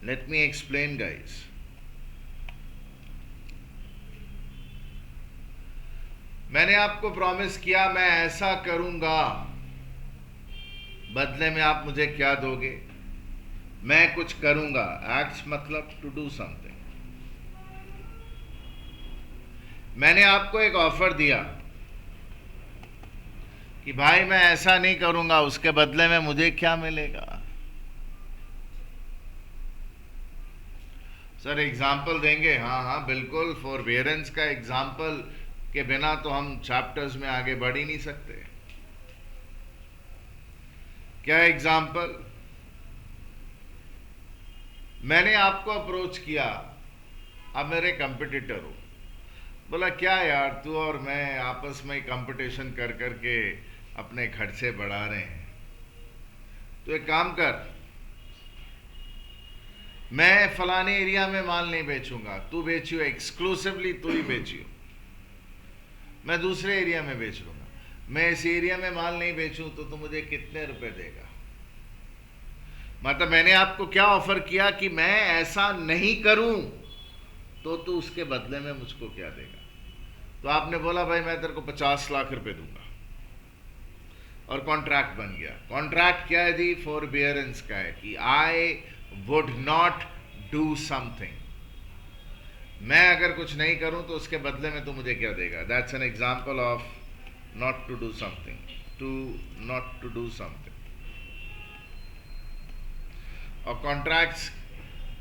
Let me explain, guys. मैंने आपको प्रॉमिस किया मैं ऐसा करूंगा, बदले में आप मुझे क्या दोगे? मैं कुछ करूंगा। एक्ट्स मतलब टू डू समथिंग। मैंने आपको एक ऑफर दिया कि भाई मैं ऐसा नहीं करूंगा, उसके बदले में मुझे क्या मिलेगा? सर एग्जाम्पल देंगे? हाँ हाँ बिल्कुल, फॉरबियरेंस का एग्जाम्पल के बिना तो हम चैप्टर्स में आगे बढ़ ही नहीं सकते। क्या एग्जाम्पल? मैंने आपको अप्रोच किया, आप मेरे कंपटीटर हो, बोला क्या यार तू और मैं आपस में कंपटीशन कर करके अपने खर्चे बढ़ा रहे हैं, तो एक काम कर, मैं फलाने एरिया में माल नहीं बेचूंगा, तू बेचियो, एक्सक्लूसिवली तू ही बेचियो, मैं दूसरे एरिया में बेच लूंगा। मैं इस एरिया में माल नहीं बेचूं तो तू मुझे कितने रुपए देगा? मतलब मैंने आपको क्या ऑफर किया कि मैं ऐसा नहीं करूं तो तू उसके बदले में मुझको क्या देगा? तो आपने बोला भाई मैं तेरे को 50 लाख रुपए दूंगा, और कॉन्ट्रैक्ट बन गया। कॉन्ट्रैक्ट क्या है जी? फॉरबियरेंस का है कि I would not do something, मैं अगर कुछ नहीं करूं तो उसके बदले में तू मुझे क्या देगा? That's an example of not to do something, to not to do something. और कॉन्ट्रैक्ट्स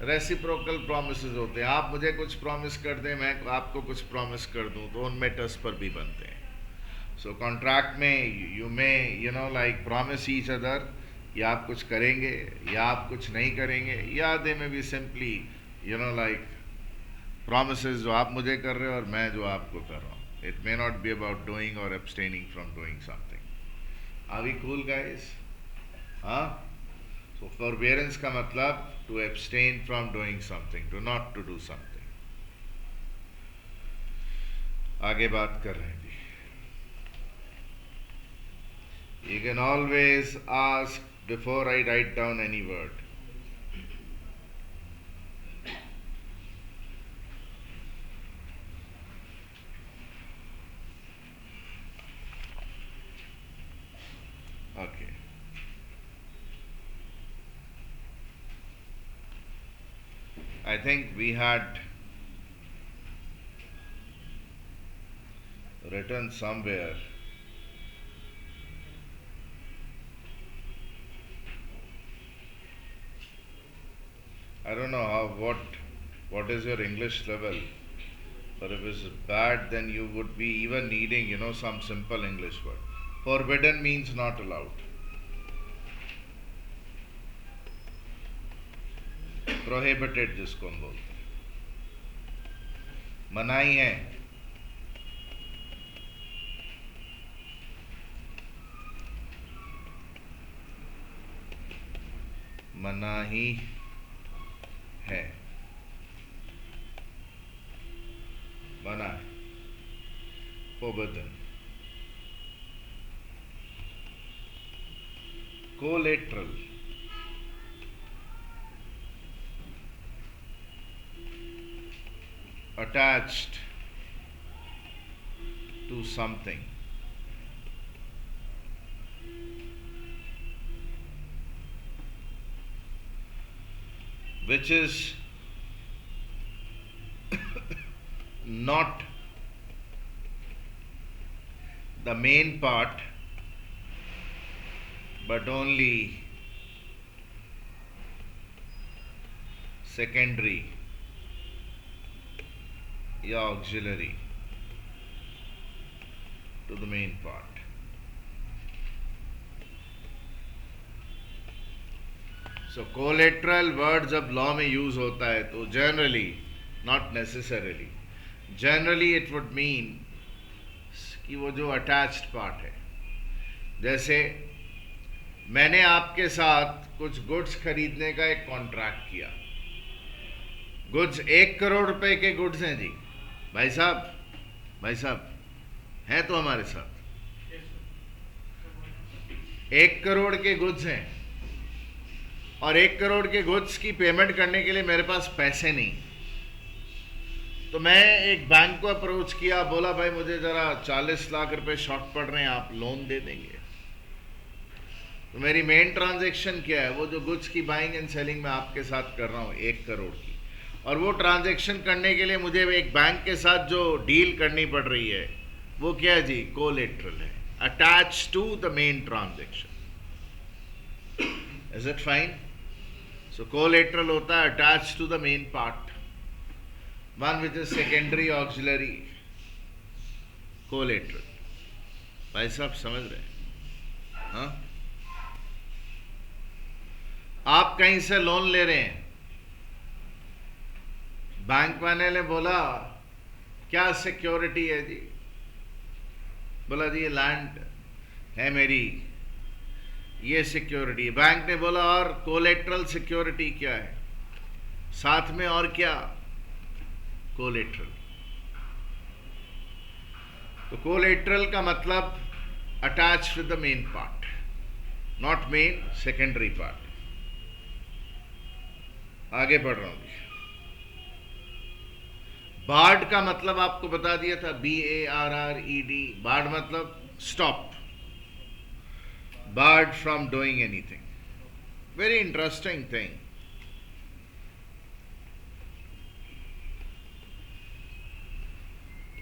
रेसिप्रोकल प्रोमिसेस होते हैं, आप मुझे कुछ प्रॉमिस कर दें, मैं आपको कुछ प्रॉमिस कर दूं, तो उनमें ट्रस्ट पर भी बनते हैं। सो कॉन्ट्रैक्ट में you may like promise each other, या आप कुछ करेंगे या आप कुछ नहीं करेंगे, या दे में बी सिंपली लाइक promises जो आप मुझे कर रहे हो और मैं जो आपको कर रहा हूँ. It may not be about doing or abstaining from doing something. Are we cool guys? हाँ? So forbearance का मतलब to abstain from doing something, to not to do something. आगे बात कर रहे हैं जी. You can always ask before I write down any word. Okay. I think we had written somewhere I don't know what is your English level, but if it's bad then you would be even needing some simple English word. Forbidden means not allowed. Prohibited जिसको हम बोलते हैं, मनाही है, मनाही है, मना है, forbidden. Collateral, attached to something, which is not the main part but only secondary या auxiliary to the main part. So collateral word जब लॉ में यूज होता है तो generally, not necessarily, generally it would mean कि वो जो attached part है, जैसे मैंने आपके साथ कुछ गुड्स खरीदने का एक कॉन्ट्रैक्ट किया, गुड्स 1 करोड़ रुपए के गुड्स हैं जी, भाई साहब हैं तो हमारे साथ, 1 करोड़ के गुड्स हैं, और 1 करोड़ के गुड्स की पेमेंट करने के लिए मेरे पास पैसे नहीं, तो मैं एक बैंक को अप्रोच किया, बोला भाई मुझे जरा 40 लाख रुपए शॉर्ट पड़ रहे हैं, आप लोन दे देंगे? तो मेरी मेन ट्रांजैक्शन क्या है? वो जो गुड्स की बाइंग एंड सेलिंग मैं आपके साथ कर रहा हूँ 1 करोड़ की, और वो ट्रांजैक्शन करने के लिए मुझे एक बैंक के साथ जो डील करनी पड़ रही है वो क्या है जी? कोलेट्रल है, attach to the main transaction. Is it fine? So collateral होता है attach to the main part, one which is secondary auxiliary collateral. भाई साहब समझ रहे हैं? हाँ, आप कहीं से लोन ले रहे हैं, बैंक वाले ने बोला क्या सिक्योरिटी है जी, बोला जी ये लैंड है मेरी, ये सिक्योरिटी है। बैंक ने बोला और कोलेट्रल सिक्योरिटी क्या है, साथ में और क्या, कोलेट्रल। तो कोलेट्रल का मतलब attach to the main part, not main, secondary part. आगे बढ़ रहा हूं। बार्ड का मतलब आपको बता दिया था, BARRED। बार्ड मतलब stop, barred from doing anything. Very interesting thing.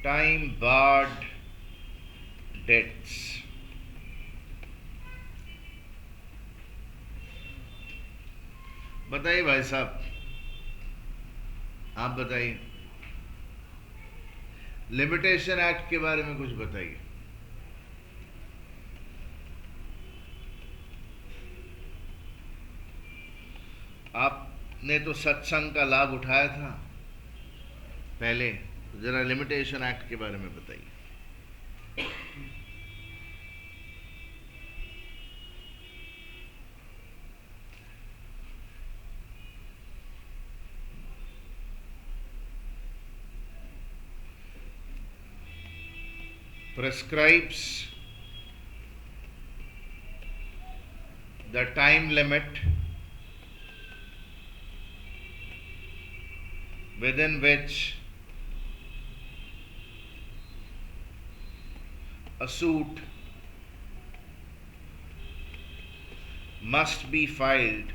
Time barred debts. बताइए भाई साहब, आप बताइए, लिमिटेशन एक्ट के बारे में कुछ बताइए। आपने तो सत्संग का लाभ उठाया था पहले, जरा लिमिटेशन एक्ट के बारे में बताइए। Prescribes the time limit within which a suit must be filed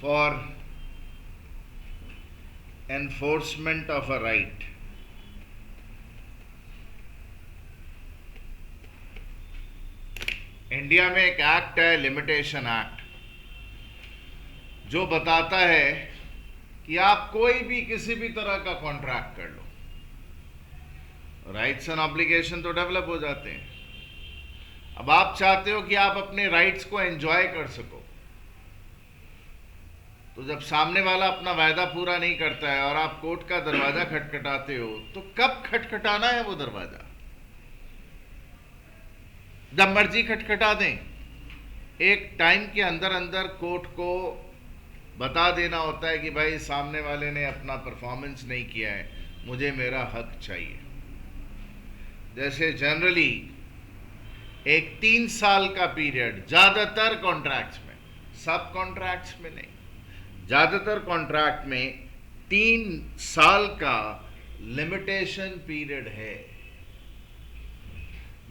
for enforcement of a right. India में एक एक्ट है, लिमिटेशन एक्ट, जो बताता है कि आप कोई भी किसी भी तरह का कॉन्ट्रैक्ट कर लो, राइट्स एंड ऑब्लिगेशन तो डेवलप हो जाते हैं। अब आप चाहते हो कि आप अपने राइट्स को एंजॉय कर सको, तो जब सामने वाला अपना वायदा पूरा नहीं करता है और आप कोर्ट का दरवाजा खटखटाते हो, तो कब खटखटाना है वो दरवाजा? जब मर्जी खटखटा दें। एक टाइम के अंदर अंदर कोर्ट को बता देना होता है कि भाई सामने वाले ने अपना परफॉर्मेंस नहीं किया है, मुझे मेरा हक चाहिए। जैसे जनरली एक 3 साल का पीरियड ज्यादातर कॉन्ट्रैक्ट्स में, सब कॉन्ट्रैक्ट्स में नहीं, ज्यादातर कॉन्ट्रैक्ट में 3 साल का लिमिटेशन पीरियड है।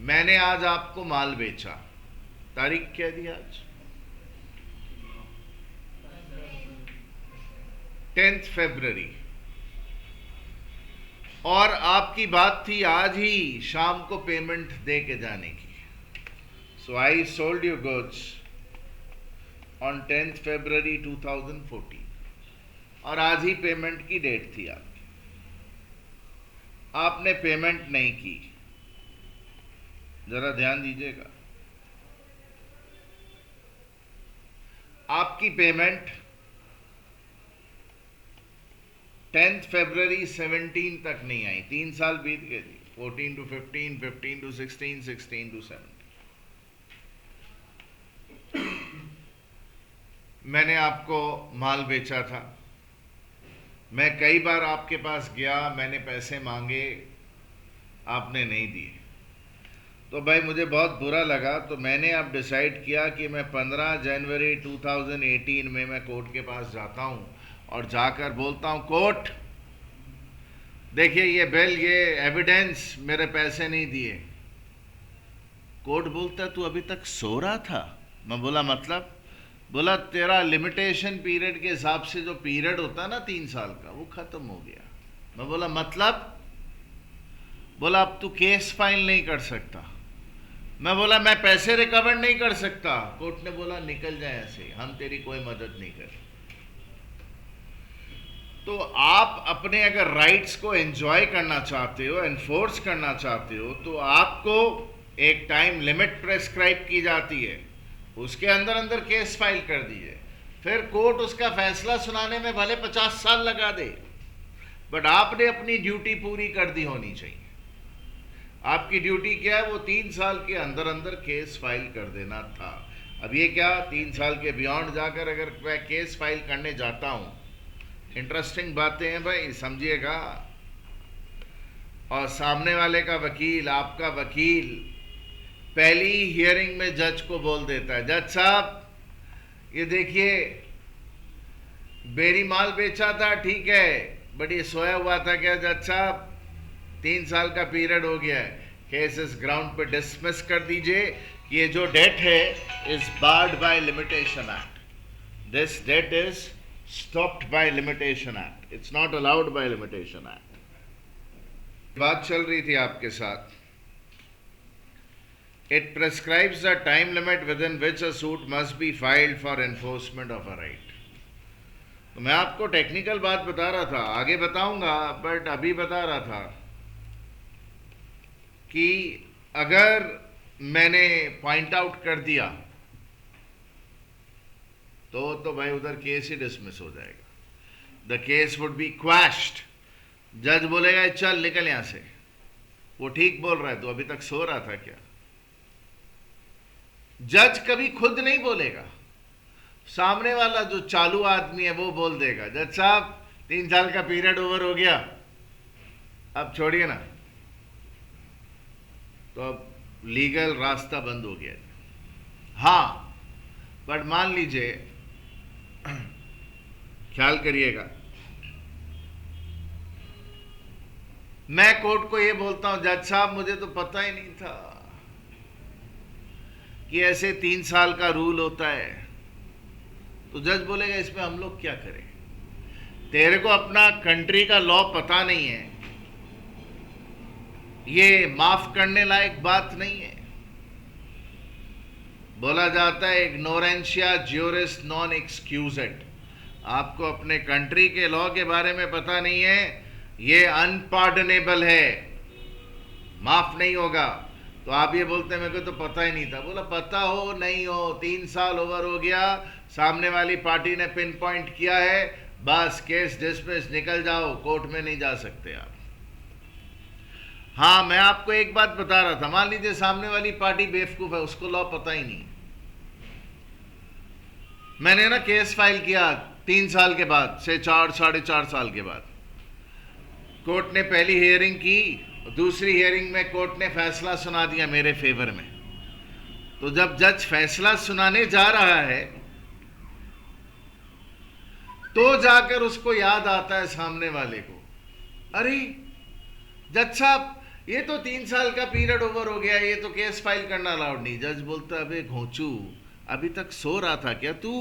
मैंने आज आपको माल बेचा, तारीख क्या दी आज? 10 फरवरी, और आपकी बात थी आज ही शाम को पेमेंट दे के जाने की। So I sold you goods on 10 February 2014, और आज ही पेमेंट की डेट थी आपकी। आपने पेमेंट नहीं की, जरा ध्यान दीजिएगा। आपकी पेमेंट 10 फरवरी 17 तक नहीं आई, 3 साल बीत गए जी, 14 to 15, 15 to 16, 16 to 17। मैंने आपको माल बेचा था, मैं कई बार आपके पास गया, मैंने पैसे मांगे, आपने नहीं दिए, तो भाई मुझे बहुत बुरा लगा। तो मैंने अब डिसाइड किया कि मैं 15 जनवरी 2018 में मैं कोर्ट के पास जाता हूं और जाकर बोलता हूं, कोर्ट देखिए ये बिल, ये एविडेंस, मेरे पैसे नहीं दिए। कोर्ट बोलता तू अभी तक सो रहा था। मैं बोला मतलब? बोला तेरा लिमिटेशन पीरियड के हिसाब से जो पीरियड होता है ना 3 साल का, वो खत्म हो गया। मैं बोला मतलब? बोला अब तू केस फाइल नहीं कर सकता। मैं बोला मैं पैसे रिकवर नहीं कर सकता। कोर्ट ने बोला निकल जाए ऐसे, हम तेरी कोई मदद नहीं कर। तो आप अपने अगर राइट्स को एंजॉय करना चाहते हो, एनफोर्स करना चाहते हो, तो आपको एक टाइम लिमिट प्रेस्क्राइब की जाती है। उसके अंदर अंदर केस फाइल कर दीजिए, फिर कोर्ट उसका फैसला सुनाने में भले 50 साल लगा दे, बट आपने अपनी ड्यूटी पूरी कर दी होनी चाहिए। आपकी ड्यूटी क्या है? वो 3 साल के अंदर अंदर केस फाइल कर देना था। अब ये क्या 3 साल के बियॉन्ड जाकर अगर मैं केस फाइल करने जाता हूं, इंटरेस्टिंग बातें हैं भाई, समझिएगा। और सामने वाले का वकील, आपका वकील, पहली हियरिंग में जज को बोल देता है, जज साहब ये देखिए बेरी माल बेचा था, ठीक है, बट ये सोया हुआ था क्या जज साहब? 3 साल का पीरियड हो गया है, केस इस ग्राउंड पे डिसमिस कर दीजिए कि ये जो डेट है is barred by limitation act, this debt is stopped by limitation act, it's not allowed by limitation act. बात चल रही थी आपके साथ। It prescribes the time limit within which a suit must be filed for enforcement of a right. तो मैं आपको technical बात बता रहा था, आगे बताऊंगा, बट अभी बता रहा था कि अगर मैंने पॉइंट आउट कर दिया तो भाई उधर केस ही डिसमिस हो जाएगा। The case would be quashed. जज बोलेगा चल निकल यहां से, वो ठीक बोल रहा है, तो अभी तक सो रहा था क्या? जज कभी खुद नहीं बोलेगा, सामने वाला जो चालू आदमी है वो बोल देगा, जज साहब 3 साल का पीरियड ओवर हो गया, अब छोड़िए ना। तो अब लीगल रास्ता बंद हो गया। हाँ, बट मान लीजिए, ख्याल करिएगा, मैं कोर्ट को ये बोलता हूं, जज साहब मुझे तो पता ही नहीं था कि ऐसे 3 साल का रूल होता है, तो जज बोलेगा इसमें हम लोग क्या करें? तेरे को अपना कंट्री का लॉ पता नहीं है, ये माफ करने लायक बात नहीं है। बोला जाता है इग्नोरेंशिया ज्यूरिस नॉन एक्सक्यूजेड। आपको अपने कंट्री के लॉ के बारे में पता नहीं है, ये अनपार्डनेबल है, माफ नहीं होगा। तो आप ये बोलते हैं मेरे को तो पता ही नहीं था। बोला पता हो नहीं हो, 3 साल ओवर हो गया, सामने वाली पार्टी ने पिन पॉइंट किया है, बस केस डिसमिस, निकल जाओ, कोर्ट में नहीं जा सकते आप। हाँ, मैं आपको एक बात बता रहा था, मान लीजिए सामने वाली पार्टी बेवकूफ है, उसको लॉ पता ही नहीं। मैंने ना केस फाइल किया 3 साल के बाद से 4 साढ़े 4 साल के बाद, कोर्ट ने पहली हियरिंग की, दूसरी हियरिंग में कोर्ट ने फैसला सुना दिया मेरे फेवर में। तो जब जज फैसला सुनाने जा रहा है तो जाकर उसको याद आता है सामने वाले को, अरे जज साहब ये तो 3 साल का पीरियड ओवर हो गया, ये तो केस फाइल करना अलाउड नहीं। जज बोलता अबे घोंचू, अभी तक सो रहा था क्या तू?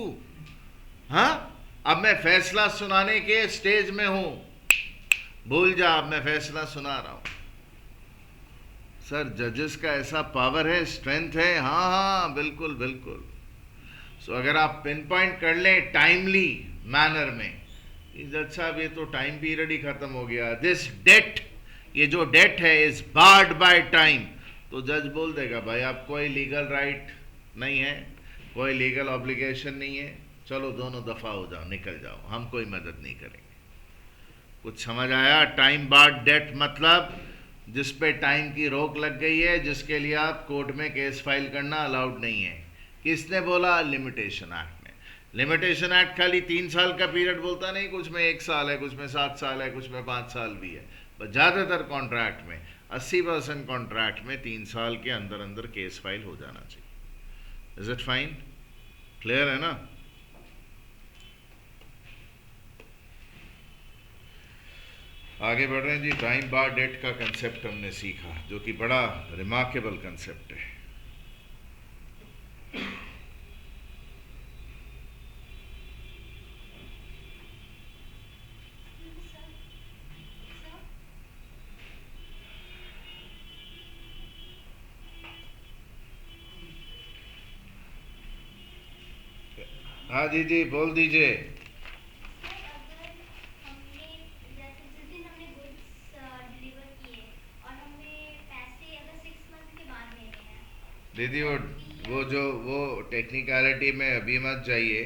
हाँ, अब मैं फैसला सुनाने के स्टेज में हूं, भूल जा, अब मैं फैसला सुना रहा हूं। सर जजेस का ऐसा पावर है, स्ट्रेंथ है। हाँ हाँ, बिल्कुल बिल्कुल। सो अगर आप पिन पॉइंट कर लें टाइमली मैनर में, जज साहब ये तो टाइम पीरियड ही खत्म हो गया, दिस डेट, ये जो डेट है इज बार्ड बाय टाइम, तो जज बोल देगा भाई आप कोई लीगल राइट नहीं है, कोई लीगल ऑब्लिगेशन नहीं है, चलो दोनों दफा हो जाओ, निकल जाओ, हम कोई मदद नहीं करेंगे। कुछ समझ आया? टाइम बार्ड डेट मतलब जिस पे टाइम की रोक लग गई है, जिसके लिए आप कोर्ट में केस फाइल करना अलाउड नहीं है। किसने बोला? लिमिटेशन एक्ट ने। लिमिटेशन एक्ट खाली 3 साल का पीरियड बोलता नहीं, कुछ में 1 साल है, कुछ में 7 साल है, कुछ में 5 साल भी है, पर ज़्यादातर कॉन्ट्रैक्ट में 80% कॉन्ट्रैक्ट में 3 साल के अंदर अंदर केस फाइल हो जाना चाहिए। Is it fine? क्लियर है ना? आगे बढ़ रहे हैं जी। टाइम बार डेट का कंसेप्ट हमने सीखा, जो कि बड़ा रिमार्केबल कंसेप्ट है। हाँ जी जी, बोल दीजिए। दीदी वो वो टेक्निकलिटी में अभी मत जाइए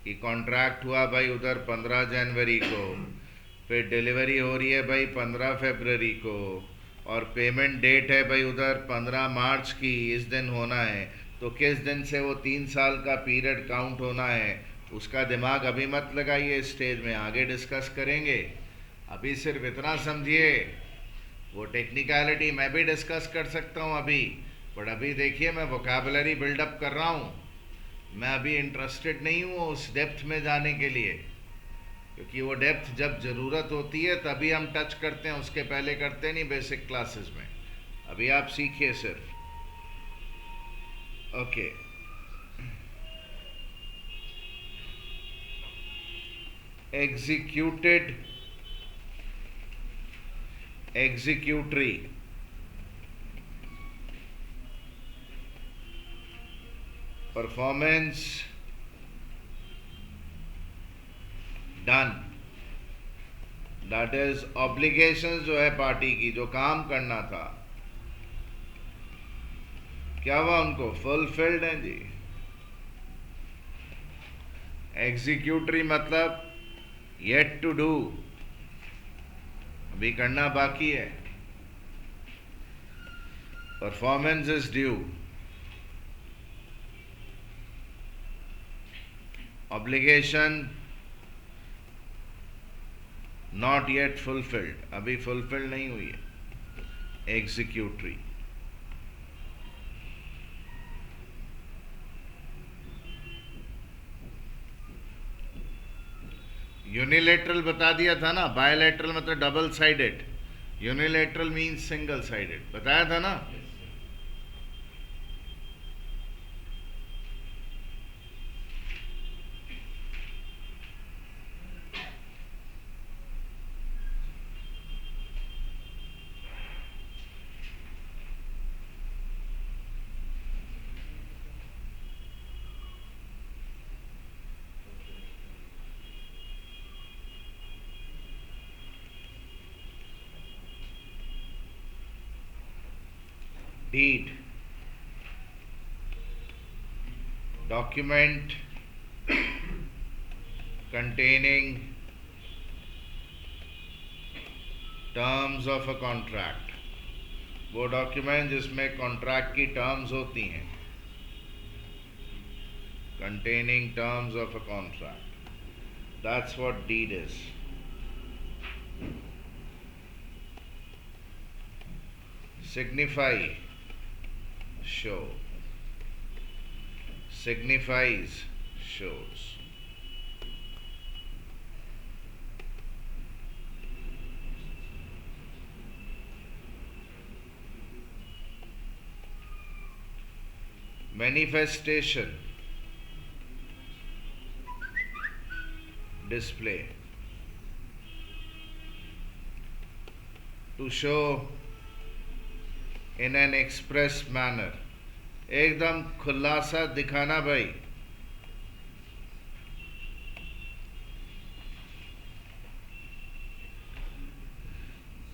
कि कॉन्ट्रैक्ट हुआ भाई उधर 15 जनवरी को, फिर डिलीवरी हो रही है भाई 15 फरवरी को, और पेमेंट डेट है भाई उधर 15 मार्च की, इस दिन होना है। तो किस दिन से वो 3 साल का पीरियड काउंट होना है, उसका दिमाग अभी मत लगाइए, स्टेज में आगे डिस्कस करेंगे। अभी सिर्फ इतना समझिए, वो टेक्निकलिटी मैं भी डिस्कस कर सकता हूँ अभी, बट अभी देखिए मैं वोकैबुलरी बिल्डअप कर रहा हूँ। मैं अभी इंटरेस्टेड नहीं हूँ उस डेप्थ में जाने के लिए, क्योंकि वो डेप्थ जब ज़रूरत होती है तभी हम टच करते हैं, उसके पहले करते नहीं बेसिक क्लासेस में। अभी आप सीखिए सिर्फ। Okay. Executed, executory, performance done, that is obligations जो है पार्टी की, जो काम करना था, क्या हुआ उनको, फुलफिल्ड है जी। एग्जीक्यूटरी मतलब येट टू डू, अभी करना बाकी है। Performance is due, obligation not yet fulfilled, अभी फुलफिल्ड नहीं हुई है। एग्जीक्यूटरी। यूनिलेटरल बता दिया था ना, बायलैटरल मतलब double sided, unilateral means single sided, बताया था ना। Deed, document containing terms of a contract, वो डॉक्यूमेंट जिसमें कॉन्ट्रैक्ट की टर्म्स होती हैं, containing terms of a contract, that's what deed is. Signify, show, signifies, shows. Manifestation, display, to show in an express manner, एकदम खुलासा दिखाना भाई।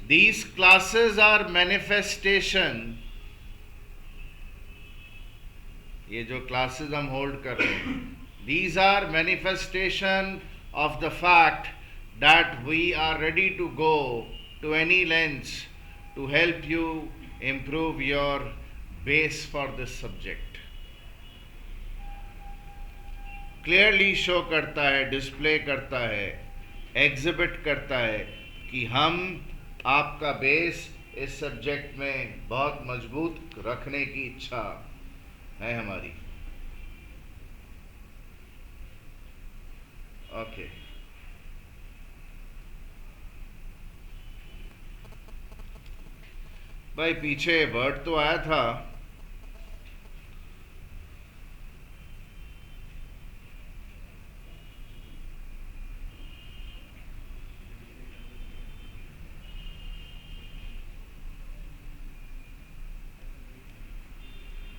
These classes are manifestation, ये जो क्लासेस हम होल्ड कर रहे हैं, these are manifestation of the fact that we are ready to go to any lengths to help you improve your base for this subject. Clearly show करता है, display करता है, एग्जिबिट करता है कि हम आपका बेस इस सब्जेक्ट में बहुत मजबूत रखने की इच्छा है हमारी। ओके। भाई पीछे वर्ड तो आया था,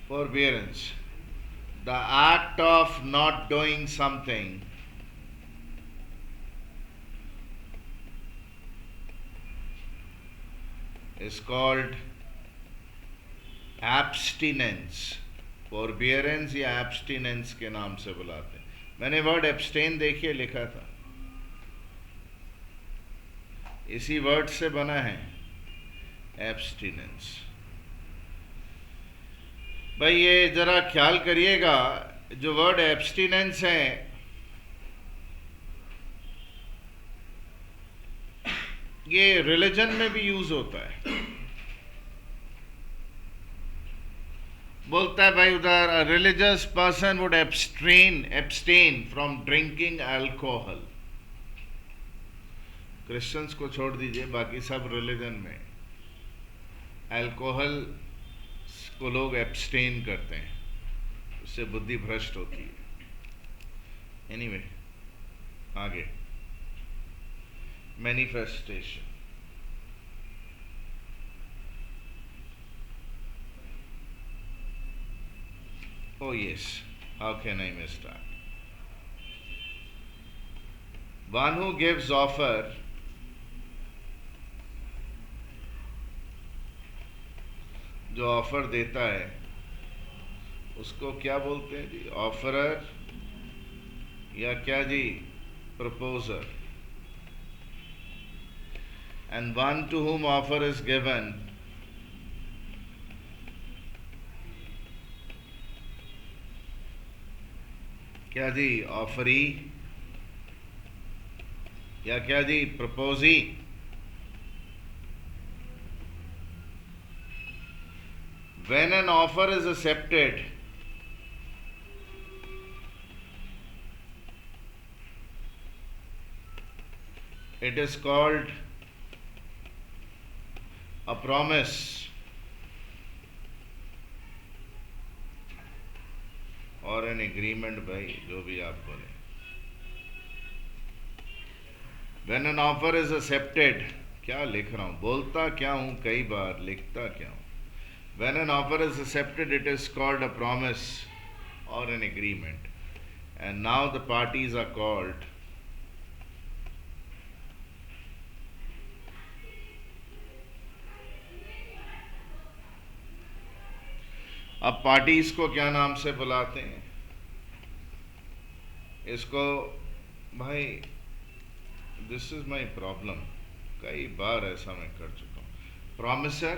forbearance, the act of not doing something is called abstinence, फोरबियरेंस या एब्स्टिनेंस के नाम से बुलाते हैं। मैंने वर्ड एब्स्टेन देखिए लिखा था, इसी वर्ड से बना है एब्स्टिनेंस। भाई ये जरा ख्याल करिएगा, जो वर्ड एब्स्टिनेंस है ये रिलीजन में भी यूज होता है। बोलता है भाई उधर, a religious person would abstain from drinking alcohol. Christians को छोड़ दीजिए, बाकी सब रिलीजन में अल्कोहल को लोग एब्स्टेन करते हैं, उससे बुद्धि भ्रष्ट होती है। एनीवे, आगे manifestation. Oh yes, how can I miss that? One who gives offer, जो ऑफर देता है उसको क्या बोलते हैं जी? ऑफरर या क्या जी? Proposer. And one to whom offer is given, क्या जी? ऑफरी या क्या जी? Proposee. When an offer is accepted, it is called a promise और एन एग्रीमेंट, भाई जो भी आप बोले। When an offer is accepted, क्या लिख रहा हूं, बोलता क्या हूं कई बार, लिखता क्या हूं। When an offer is accepted, it is called a promise or an agreement, and now the parties are called अब पार्टीज को क्या नाम से बुलाते हैं? इसको भाई, दिस इज माई प्रॉब्लम, कई बार ऐसा मैं कर चुका हूं। प्रॉमिसर,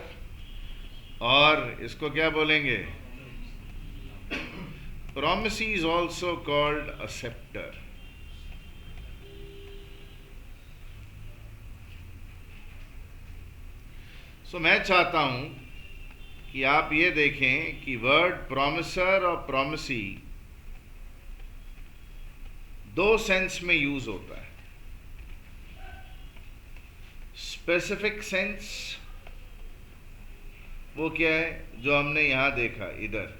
और इसको क्या बोलेंगे? Promisee is also called acceptor. सो मैं चाहता हूं कि आप ये देखें कि वर्ड प्रॉमिसर और प्रॉमिसी दो सेंस में यूज होता है। स्पेसिफिक सेंस वो क्या है? जो हमने यहां देखा, इधर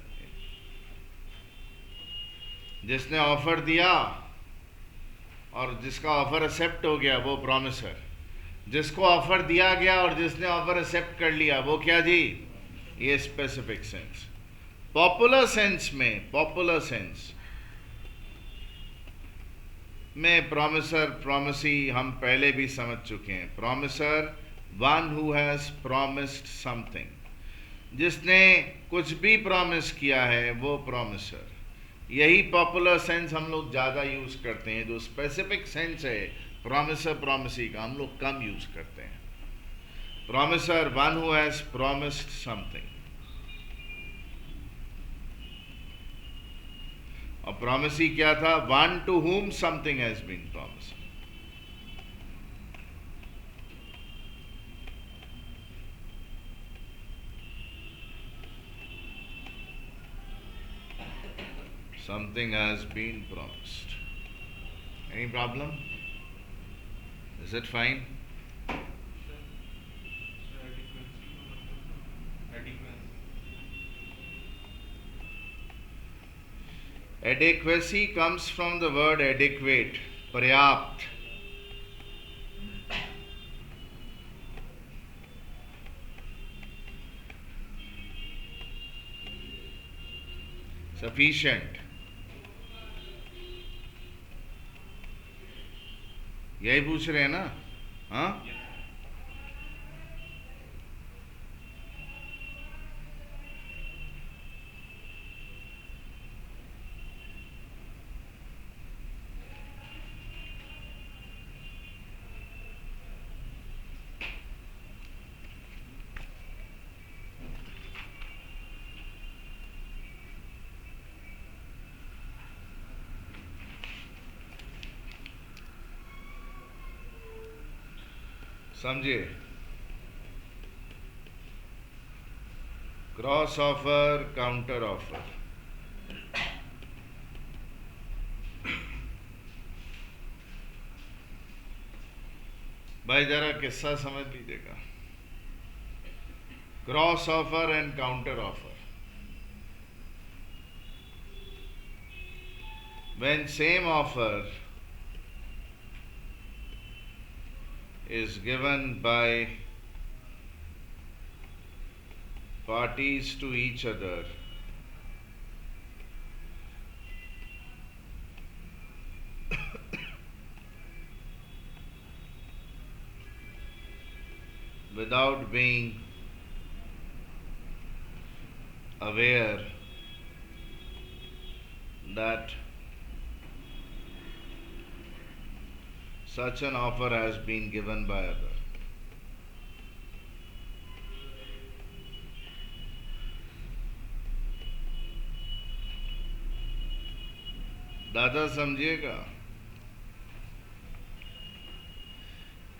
जिसने ऑफर दिया और जिसका ऑफर एक्सेप्ट हो गया वो प्रॉमिसर। जिसको ऑफर दिया गया और जिसने ऑफर एक्सेप्ट कर लिया वो क्या जी? ये स्पेसिफिक सेंस। पॉपुलर सेंस में प्रॉमिसर प्रॉमिसी हम पहले भी समझ चुके हैं। Promisor one who has promised something, जिसने कुछ भी प्रॉमिस किया है वो प्रॉमिसर। यही पॉपुलर सेंस हम लोग ज़्यादा यूज़ करते हैं। जो स्पेसिफिक सेंस है प्रॉमिसर प्रॉमिसी का, हम लोग कम यूज़ करते हैं। Promisor one who has promised something, और प्रॉमिसी क्या था? One to whom something has been promised. Something has been promised. Any problem? Is it fine? Adequacy comes from the word adequate, पर्याप्त। Sufficient, यही पूछ रहे हैं ना? हाँ, समझिए, क्रॉस ऑफर, काउंटर ऑफर। भाई जरा किस्सा समझ लीजिएगा। Cross offer and counter offer, when same offer is given by parties to each other, without being aware that such an offer has been given by other. दादा समझिएगा,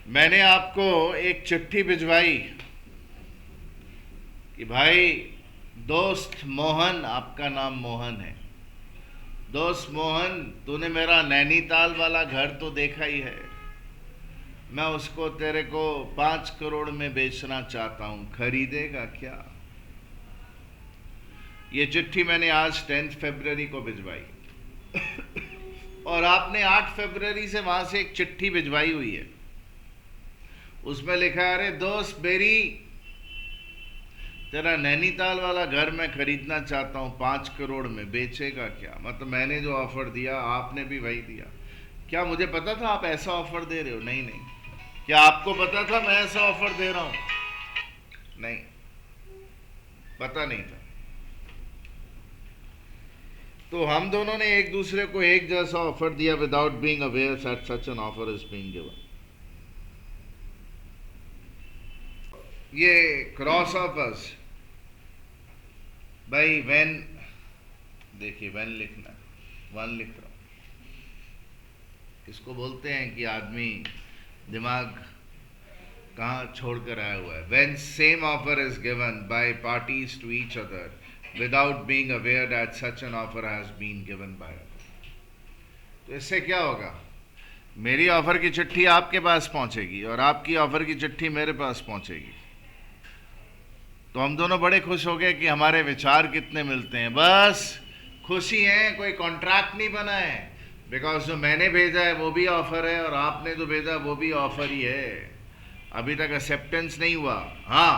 मैंने आपको एक चिट्ठी भिजवाई कि भाई दोस्त मोहन, आपका नाम मोहन है, दोस्त मोहन तूने मेरा नैनीताल वाला घर तो देखा ही है, मैं उसको तेरे को 5 करोड़ में बेचना चाहता हूं, खरीदेगा क्या? ये चिट्ठी मैंने आज 10 फरवरी को भिजवाई और आपने 8 फरवरी से वहां से एक चिट्ठी भिजवाई हुई है, उसमें लिखा है, अरे दोस्त बेरी, तेरा नैनीताल वाला घर मैं खरीदना चाहता हूं 5 करोड़ में, बेचेगा क्या? मतलब मैंने जो ऑफर दिया आपने भी वही दिया। क्या मुझे पता था आप ऐसा ऑफर दे रहे हो? नहीं नहीं। क्या आपको पता था मैं ऐसा ऑफर दे रहा हूं? नहीं, पता नहीं था। तो हम दोनों ने एक दूसरे को एक जैसा ऑफर दिया without being aware that such an offer is being given. ये क्रॉस ऑफर्स भाई, व्हेन, देखिए व्हेन लिखना, वन लिख रहा हूं, इसको बोलते हैं कि आदमी दिमाग कहाँ छोड़कर आया हुआ है। When same offer is given by parties to each other without being aware that such an offer has been given by others, तो इससे क्या होगा? मेरी ऑफर की चिट्ठी आपके पास पहुंचेगी और आपकी ऑफर की चिट्ठी मेरे पास पहुंचेगी, तो हम दोनों बड़े खुश हो गए कि हमारे विचार कितने मिलते हैं। बस खुशी है, कोई कॉन्ट्रैक्ट नहीं बना है, बिकॉज जो मैंने भेजा है वो भी ऑफर है और आपने जो भेजा वो भी ऑफर ही है। अभी तक एक्सेप्टेंस नहीं हुआ। हाँ,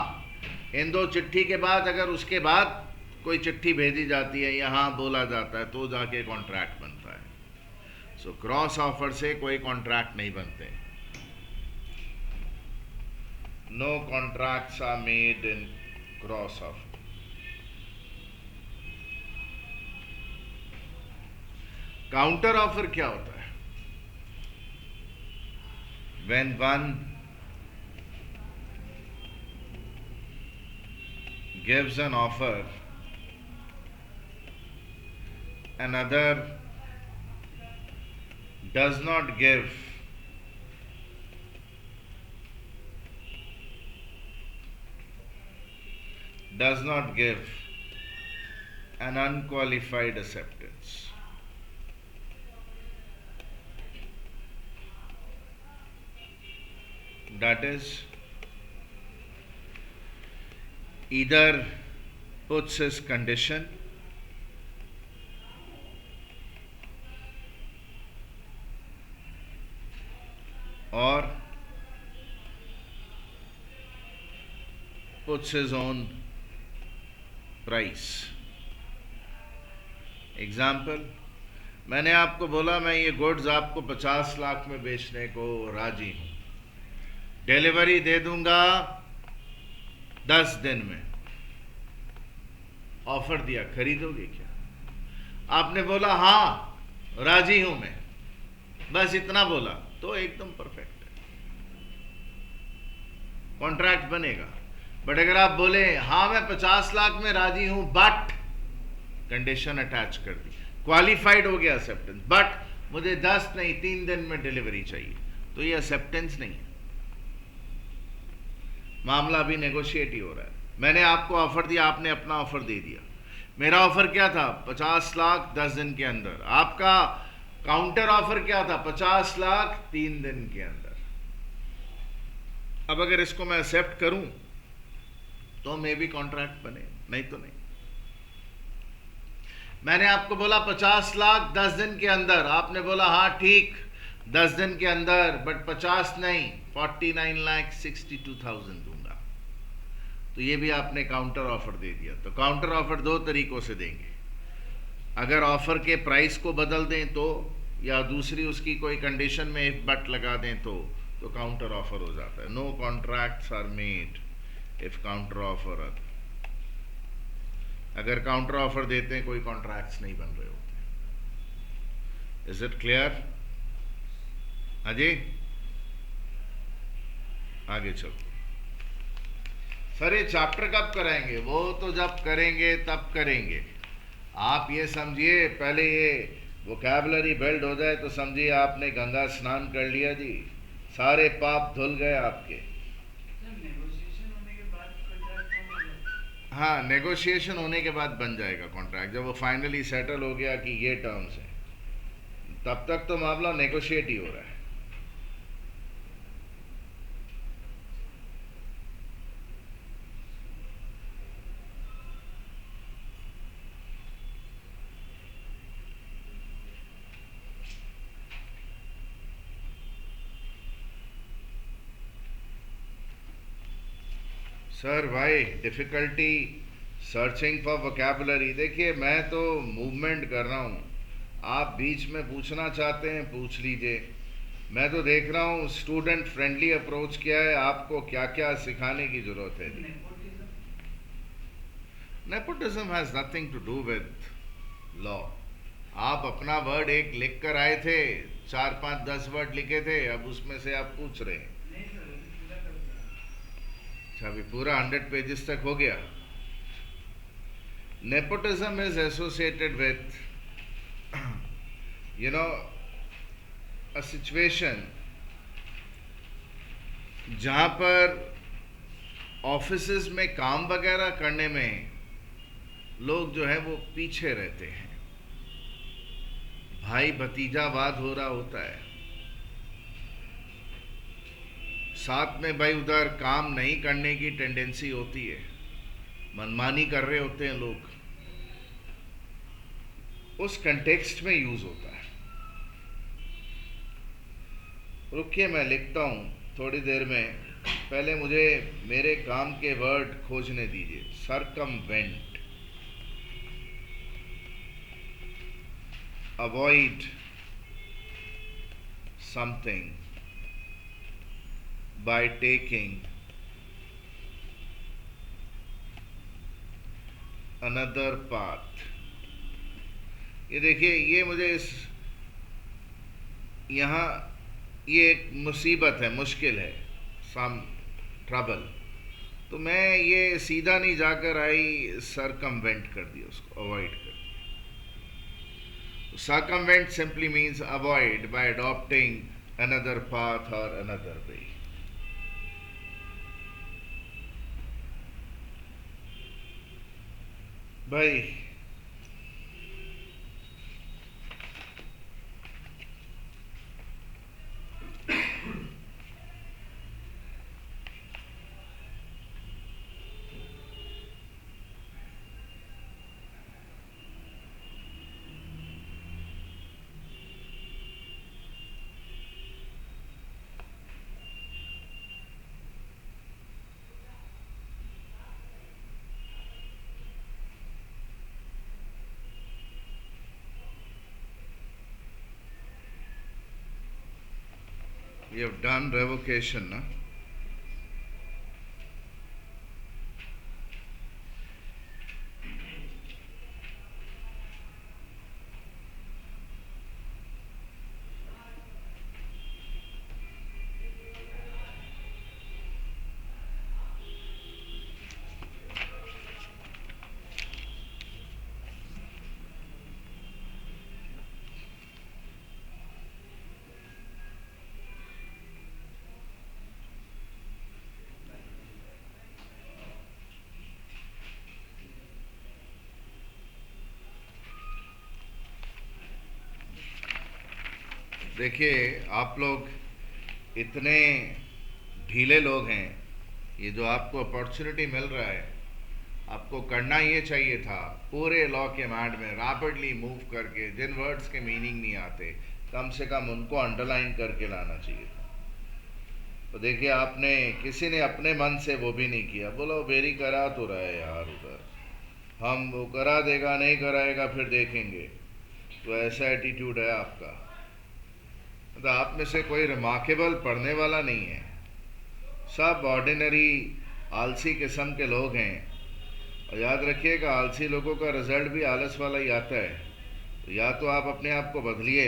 इन दो चिट्ठी के बाद अगर उसके बाद कोई चिट्ठी भेजी जाती है, यहाँ बोला जाता है, तो जाके कॉन्ट्रैक्ट बनता है। सो क्रॉस ऑफर से कोई कॉन्ट्रैक्ट नहीं बनते। No contracts are made in cross offer. Counter offer क्या होता है? When one gives an offer, another does not give an unqualified acceptance. That is, either puts his condition or puts his own price. Example, मैंने आपको बोला मैं ये goods आपको 50 लाख में बेचने को राजी हूं, डिलीवरी दे दूंगा 10 दिन में। ऑफर दिया, खरीदोगे क्या? आपने बोला हाँ राजी हूं मैं, बस इतना बोला, तो एकदम परफेक्ट है, कॉन्ट्रैक्ट बनेगा। बट अगर आप बोले हाँ मैं 50 लाख में राजी हूं बट, कंडीशन अटैच कर दी, क्वालिफाइड हो गया एक्सेप्टेंस, बट मुझे 10 नहीं 3 दिन में डिलीवरी चाहिए, तो ये एक्सेप्टेंस नहीं है। मामला अभी नेगोशिएट ही हो रहा है। मैंने आपको ऑफर दिया, आपने अपना ऑफर दे दिया। मेरा ऑफर क्या था? 50 लाख 10 दिन के अंदर। आपका काउंटर ऑफर क्या था? 50 लाख 3 दिन के अंदर। अब अगर इसको मैं एक्सेप्ट करूं तो मे भी कॉन्ट्रैक्ट बने, नहीं तो नहीं। मैंने आपको बोला 50 लाख 10 दिन के अंदर, आपने बोला हाँ ठीक 10 दिन के अंदर, बट 50 नहीं 49,62,000 दूंगा। तो ये भी आपने काउंटर ऑफर दे दिया। तो काउंटर ऑफर दो तरीकों से देंगे, अगर ऑफर के प्राइस को बदल दें तो, या दूसरी उसकी कोई कंडीशन में इफ बट लगा दें तो काउंटर ऑफर हो जाता है। No contracts are made if counter offer. अगर काउंटर ऑफर देते हैं कोई कॉन्ट्रैक्ट्स नहीं बन रहे होते। Is it clear? अजय आगे चलो। सर ये चैप्टर कब कराएंगे? वो तो जब करेंगे तब करेंगे। आप ये समझिए पहले ये वोकैबुलरी बिल्ड हो जाए तो समझिए आपने गंगा स्नान कर लिया जी, सारे पाप धुल गए आपके। हाँ, नेगोशिएशन होने के बाद बन जाएगा कॉन्ट्रैक्ट, जब वो फाइनली सेटल हो गया कि ये टर्म्स हैं। तब तक तो मामला नेगोशिएट ही हो रहा है। सर भाई डिफ़िकल्टी सर्चिंग फॉर वोकैबुलरी। देखिए मैं तो मूवमेंट कर रहा हूँ, आप बीच में पूछना चाहते हैं पूछ लीजिए। मैं तो देख रहा हूँ स्टूडेंट फ्रेंडली अप्रोच क्या है, आपको क्या क्या सिखाने की ज़रूरत है। Nepotism has nothing to do with law. आप अपना वर्ड एक लिख कर आए थे, 4 5 10 वर्ड लिखे थे, अब उसमें से आप पूछ रहे हैं। अच्छा, अभी पूरा 100 पेजेस तक हो गया। Nepotism is associated with you know a situation जहां पर ऑफिसेज में काम वगैरह करने में लोग जो है वो पीछे रहते हैं, भाई भतीजावाद हो रहा होता है, साथ में भाई उधर काम नहीं करने की टेंडेंसी होती है, मनमानी कर रहे होते हैं लोग, उस कंटेक्स्ट में यूज होता है। रुकिए मैं लिखता हूं थोड़ी देर में, पहले मुझे मेरे काम के वर्ड खोजने दीजिए। Circumvent, avoid something by taking another path। ये देखिए, ये मुझे यहाँ ये एक मुसीबत है, मुश्किल है, सम ट्रबल, तो मैं ये सीधा नहीं जाकर आई सरकमवेंट कर दिया, उसको अवॉइड कर दिया। Circumvent simply means avoid by adopting another path or another way। भाई you have done revocation, na? देखिए, आप लोग इतने ढीले लोग हैं, ये जो आपको अपॉर्चुनिटी मिल रहा है, आपको करना ये चाहिए था पूरे लॉ के मैड में रैपिडली मूव करके, जिन वर्ड्स के मीनिंग नहीं आते कम से कम उनको अंडरलाइन करके लाना चाहिए था। तो देखिए, आपने किसी ने अपने मन से वो भी नहीं किया, बोला वो बेरी करा तो रहा है यार उधर, हम वो करा देगा नहीं कराएगा फिर देखेंगे। तो ऐसा एटीट्यूड है आपका। तो आप में से कोई रिमार्केबल पढ़ने वाला नहीं है, सब ऑर्डिनरी आलसी किस्म के लोग हैं। और याद रखिएगा, आलसी लोगों का रिजल्ट भी आलस वाला ही आता है। तो या तो आप अपने आप को बदलिए,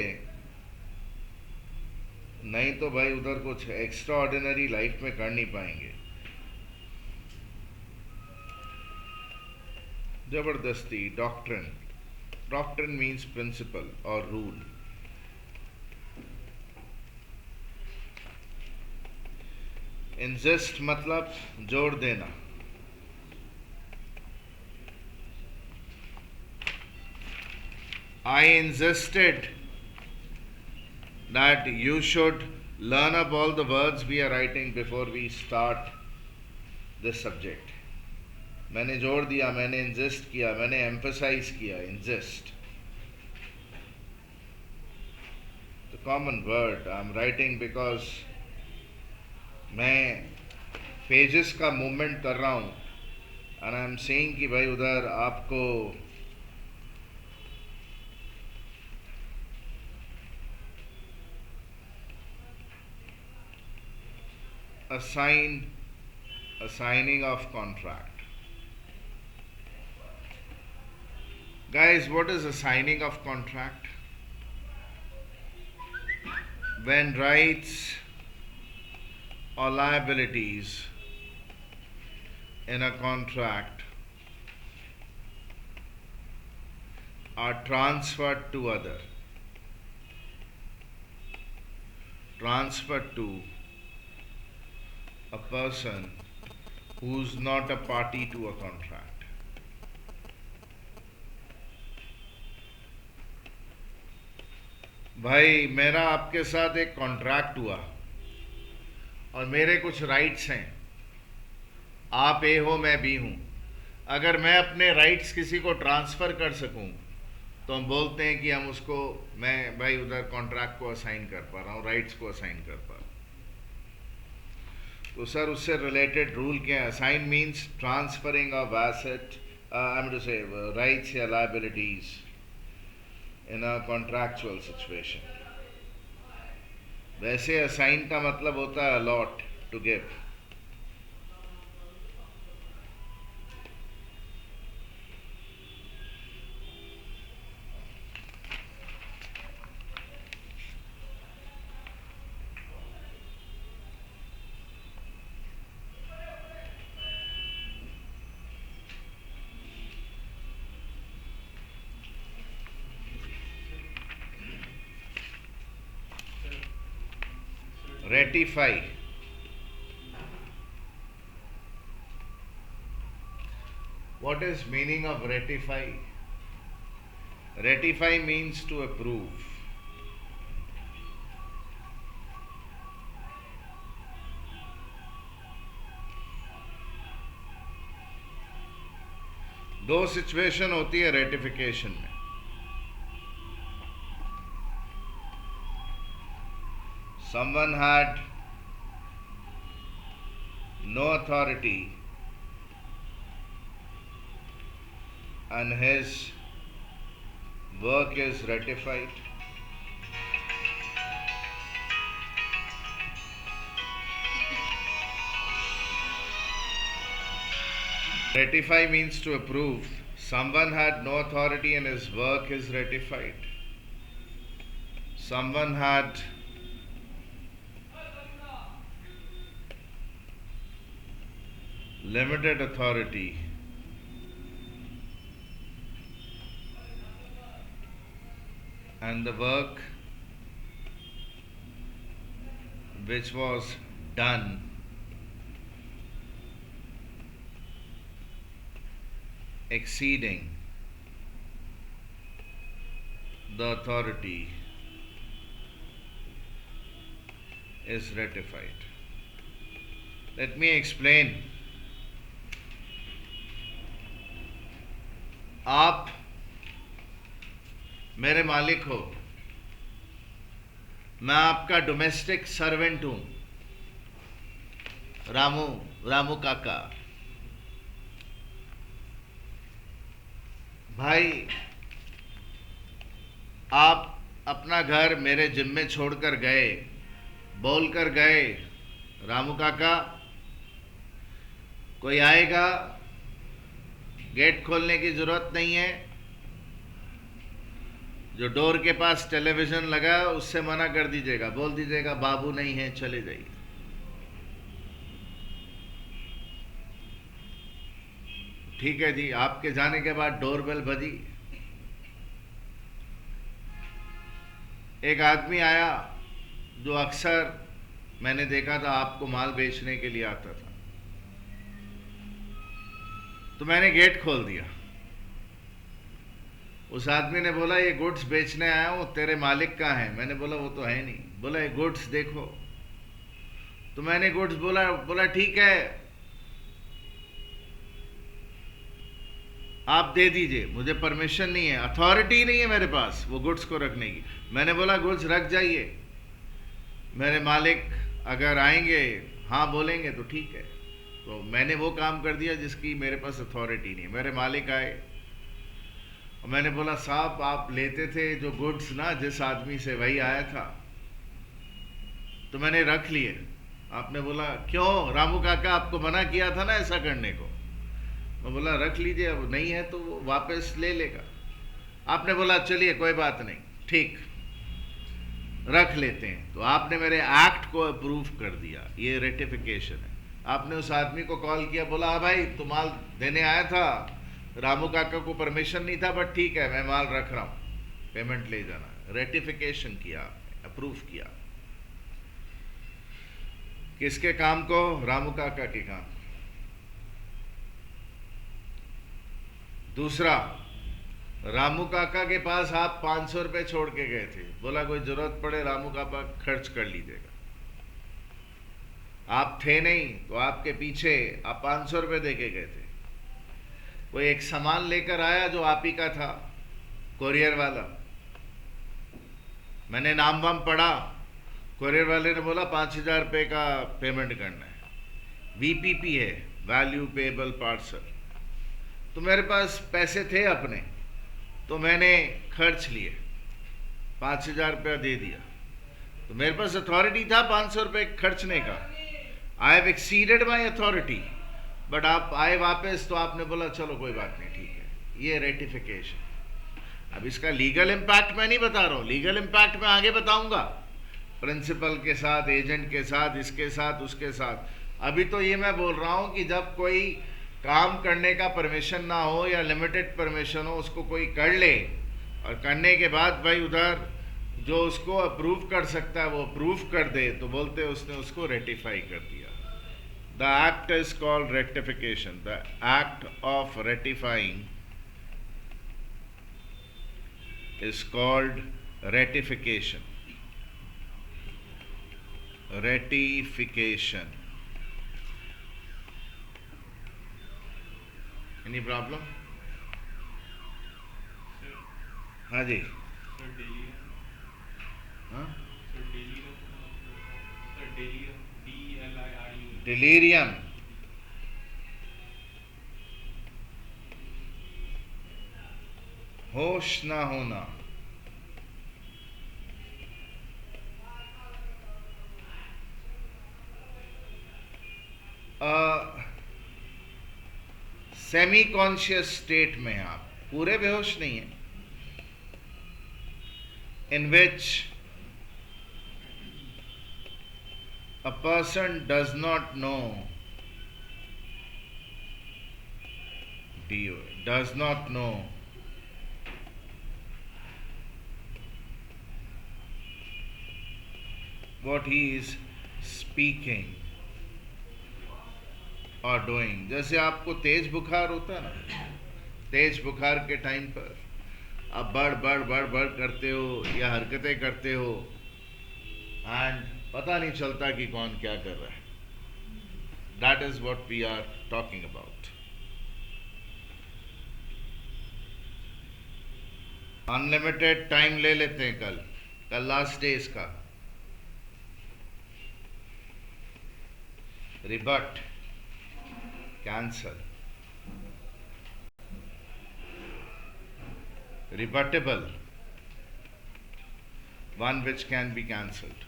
नहीं तो भाई उधर कुछ एक्स्ट्रा ऑर्डिनरी लाइफ में कर नहीं पाएंगे। जबरदस्ती डॉक्ट्रिन, डॉक्ट्रिन मीन्स प्रिंसिपल और रूल। इंसिस्ट मतलब जोर देना। I insisted that you should learn up all the words we are writing before we start this subject. मैंने जोर दिया, मैंने इंसिस्ट किया, मैंने एम्फसाइज किया। Insist the common word I am writing because मैं पेजेस का मूवमेंट कर रहा हूँ एंड आई एम सेइंग कि भाई उधर आपको assigning of contract. Guys, what is a signing of contract? When rights or liabilities in a contract are transferred to a person who's not a party to a contract. भाई, मेरा आपके साथ एक contract हुआ और मेरे कुछ राइट्स हैं। आप ए हो, मैं बी हूं। अगर मैं अपने राइट्स किसी को ट्रांसफ़र कर सकूं तो हम बोलते हैं कि हम उसको, मैं भाई उधर कॉन्ट्रैक्ट को असाइन कर पा रहा हूं, राइट्स को असाइन कर पा रहा हूं। तो सर, उससे रिलेटेड रूल क्या है? Assign means transferring of asset, I am to say rights या liabilities in a contractual situation. वैसे असाइन का मतलब होता है allot, to give. Ratify. What is meaning of ratify? Ratify means to approve. दो situation होती है रेटिफिकेशन में। Someone had no authority and his work is ratified. Ratify means to approve. Someone had no authority and his work is ratified. Someone had limited authority and the work which was done exceeding the authority is ratified. Let me explain. आप मेरे मालिक हो, मैं आपका domestic servant हूं, रामू काका। भाई, आप अपना घर मेरे जिम्मे छोड़कर गए, बोलकर गए, रामू काका कोई आएगा, गेट खोलने की जरूरत नहीं है, जो डोर के पास टेलीविजन लगा उससे मना कर दीजिएगा, बोल दीजिएगा बाबू नहीं है, चले जाइए। ठीक है जी। आपके जाने के बाद डोरबेल बजी, एक आदमी आया जो अक्सर मैंने देखा था आपको माल बेचने के लिए आता था, तो मैंने गेट खोल दिया। उस आदमी ने बोला ये गुड्स बेचने आया हूं, तेरे मालिक कहाँ है? मैंने बोला वो तो है नहीं। बोला ये गुड्स देखो। तो मैंने गुड्स बोला ठीक है, आप दे दीजिए, मुझे परमिशन नहीं है, अथॉरिटी नहीं है मेरे पास वो गुड्स को रखने की। मैंने बोला गुड्स रख जाइए, मेरे मालिक अगर आएंगे हाँ बोलेंगे तो ठीक है। तो मैंने वो काम कर दिया जिसकी मेरे पास अथॉरिटी नहीं है। मेरे मालिक आए और मैंने बोला साहब आप लेते थे जो गुड्स ना जिस आदमी से, वही आया था, तो मैंने रख लिए। आपने बोला क्यों? रामू काका आपको मना किया था ना ऐसा करने को। मैं बोला रख लीजिए, अब नहीं है तो वो वापस ले लेगा। आपने बोला चलिए कोई बात नहीं, ठीक रख लेते हैं। तो आपने मेरे एक्ट को अप्रूव कर दिया, ये रेटिफिकेशन है। आपने उस आदमी को कॉल किया, बोला हाँ भाई तू माल देने आया था, रामू काका को परमिशन नहीं था, बट ठीक है मैं माल रख रहा हूं, पेमेंट ले जाना। रेटिफिकेशन किया, अप्रूव किया। किसके काम को? रामू काका के काम। दूसरा, रामू काका के पास आप 500 रुपए छोड़ के गए थे, बोला कोई जरूरत पड़े रामू काका खर्च कर लीजिएगा। आप थे नहीं तो आपके पीछे आप 500 रुपए दे के गए थे। वो एक सामान लेकर आया जो आप ही का था, कोरियर वाला। मैंने नाम वाम पढ़ा, कोरियर वाले ने बोला 5000 रुपये का पेमेंट करना है, वीपीपी है, वैल्यू पेबल पार्सल। तो मेरे पास पैसे थे अपने, तो मैंने खर्च लिए, 5000 रुपया दे दिया। तो मेरे पास अथॉरिटी था 500 रुपये खर्चने का। I have exceeded my authority, but आप आए वापस तो आपने बोला चलो कोई बात नहीं, ठीक है। ये रेटिफिकेशन। अब इसका लीगल इम्पैक्ट मैं नहीं बता रहा हूँ, लीगल इम्पैक्ट मैं आगे बताऊंगा, प्रिंसिपल के साथ, एजेंट के साथ, इसके साथ, उसके साथ। अभी तो ये मैं बोल रहा हूँ कि जब कोई काम करने का परमिशन ना हो या लिमिटेड परमिशन हो, उसको कोई कर ले, और करने के बाद भाई उधर जो उसको अप्रूव कर सकता है वो अप्रूव कर दे, तो बोलते उसने उसको रेटिफाई कर दिया। The act is called rectification. The act of ratifying is called ratification. Ratification. Any problem? हाँ जी। हाँ? Delirium. होश ना होना। सेमी कॉन्शियस स्टेट में हैं आप, पूरे बेहोश नहीं है, इन विच a person does not know, does not know what he is speaking or doing. जैसे आपको तेज बुखार होता है ना, तेज बुखार के टाइम पर आप बढ़ बढ़ बढ़ बढ़ करते हो या हरकतें करते हो, एंड पता नहीं चलता कि कौन क्या कर रहा है. That is what we are talking about. Unlimited time ले लेते हैं. कल कल लास्ट डे इसका. Rebut, cancel, rebuttable, one which can be cancelled.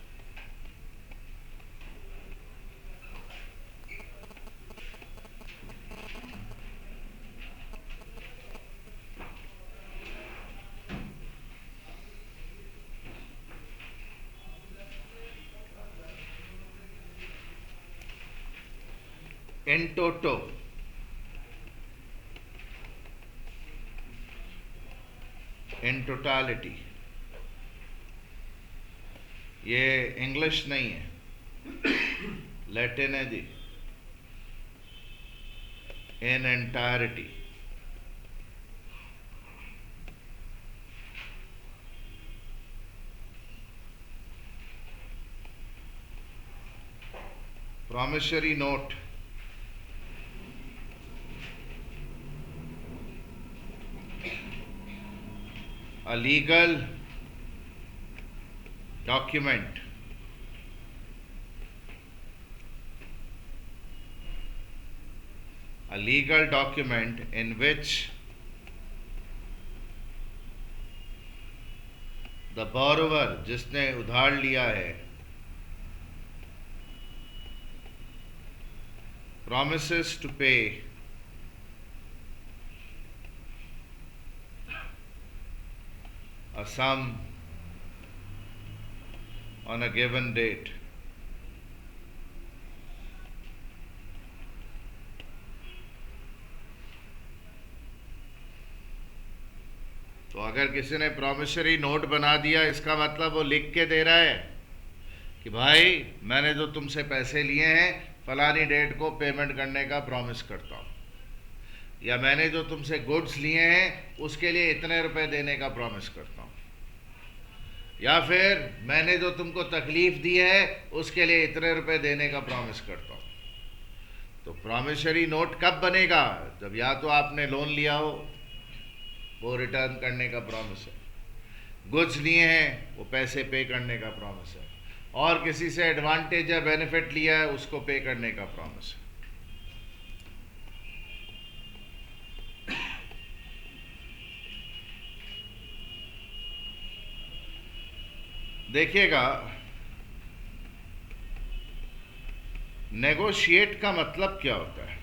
In toto, in totality. ये इंग्लिश नहीं है, लैटिन है जी. इन entirety. promissory note, a legal document, a legal document in which the borrower, जिसने उधार लिया है, promises to pay a sum on a given date. तो अगर किसी ने प्रॉमिसरी नोट बना दिया, इसका मतलब वो लिख के दे रहा है कि भाई मैंने जो तुमसे पैसे लिए हैं फलानी डेट को पेमेंट करने का प्रॉमिस करता हूँ, या मैंने जो तुमसे गुड्स लिए हैं उसके लिए इतने रुपए देने का प्रॉमिस करता हूँ, या फिर मैंने जो तुमको तकलीफ दी है उसके लिए इतने रुपए देने का प्रॉमिस करता हूँ. तो प्रॉमिसरी नोट कब बनेगा? जब या तो आपने लोन लिया हो, वो रिटर्न करने का प्रॉमिस है, गुड्स लिए हैं वो पैसे पे करने का प्रॉमिस है, और किसी से एडवांटेज या बेनिफिट लिया है उसको पे करने का प्रॉमिस है. देखिएगा, नेगोशिएट का मतलब क्या होता है?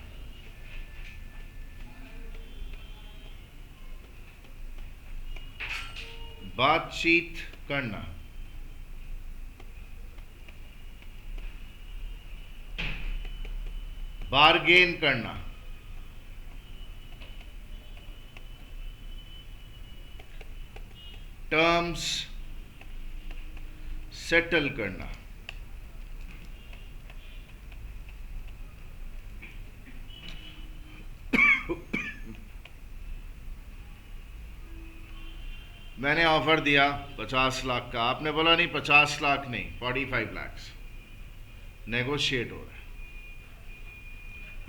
बातचीत करना. बार्गेन करना. टर्म्स सेटल करना. मैंने ऑफर दिया 50 लाख का, आपने बोला नहीं 50 लाख नहीं 45 लाख. नेगोशिएट हो रहा है.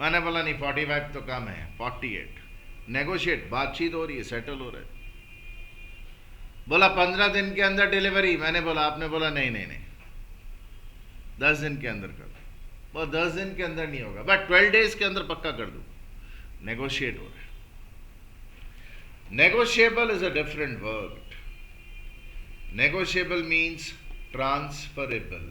मैंने बोला नहीं 45 तो कम है, 48. नेगोशिएट, बातचीत हो रही है, सेटल हो रहा है. बोला 15 दिन के अंदर डिलीवरी, मैंने बोला, आपने बोला नहीं नहीं नहीं 10 दिन के अंदर कर दो. वो 10 दिन के अंदर नहीं होगा, बट 12 डेज के अंदर पक्का कर दो. नेगोशिएट हो रहा है. Negotiable is a different word. Negotiable means transferable.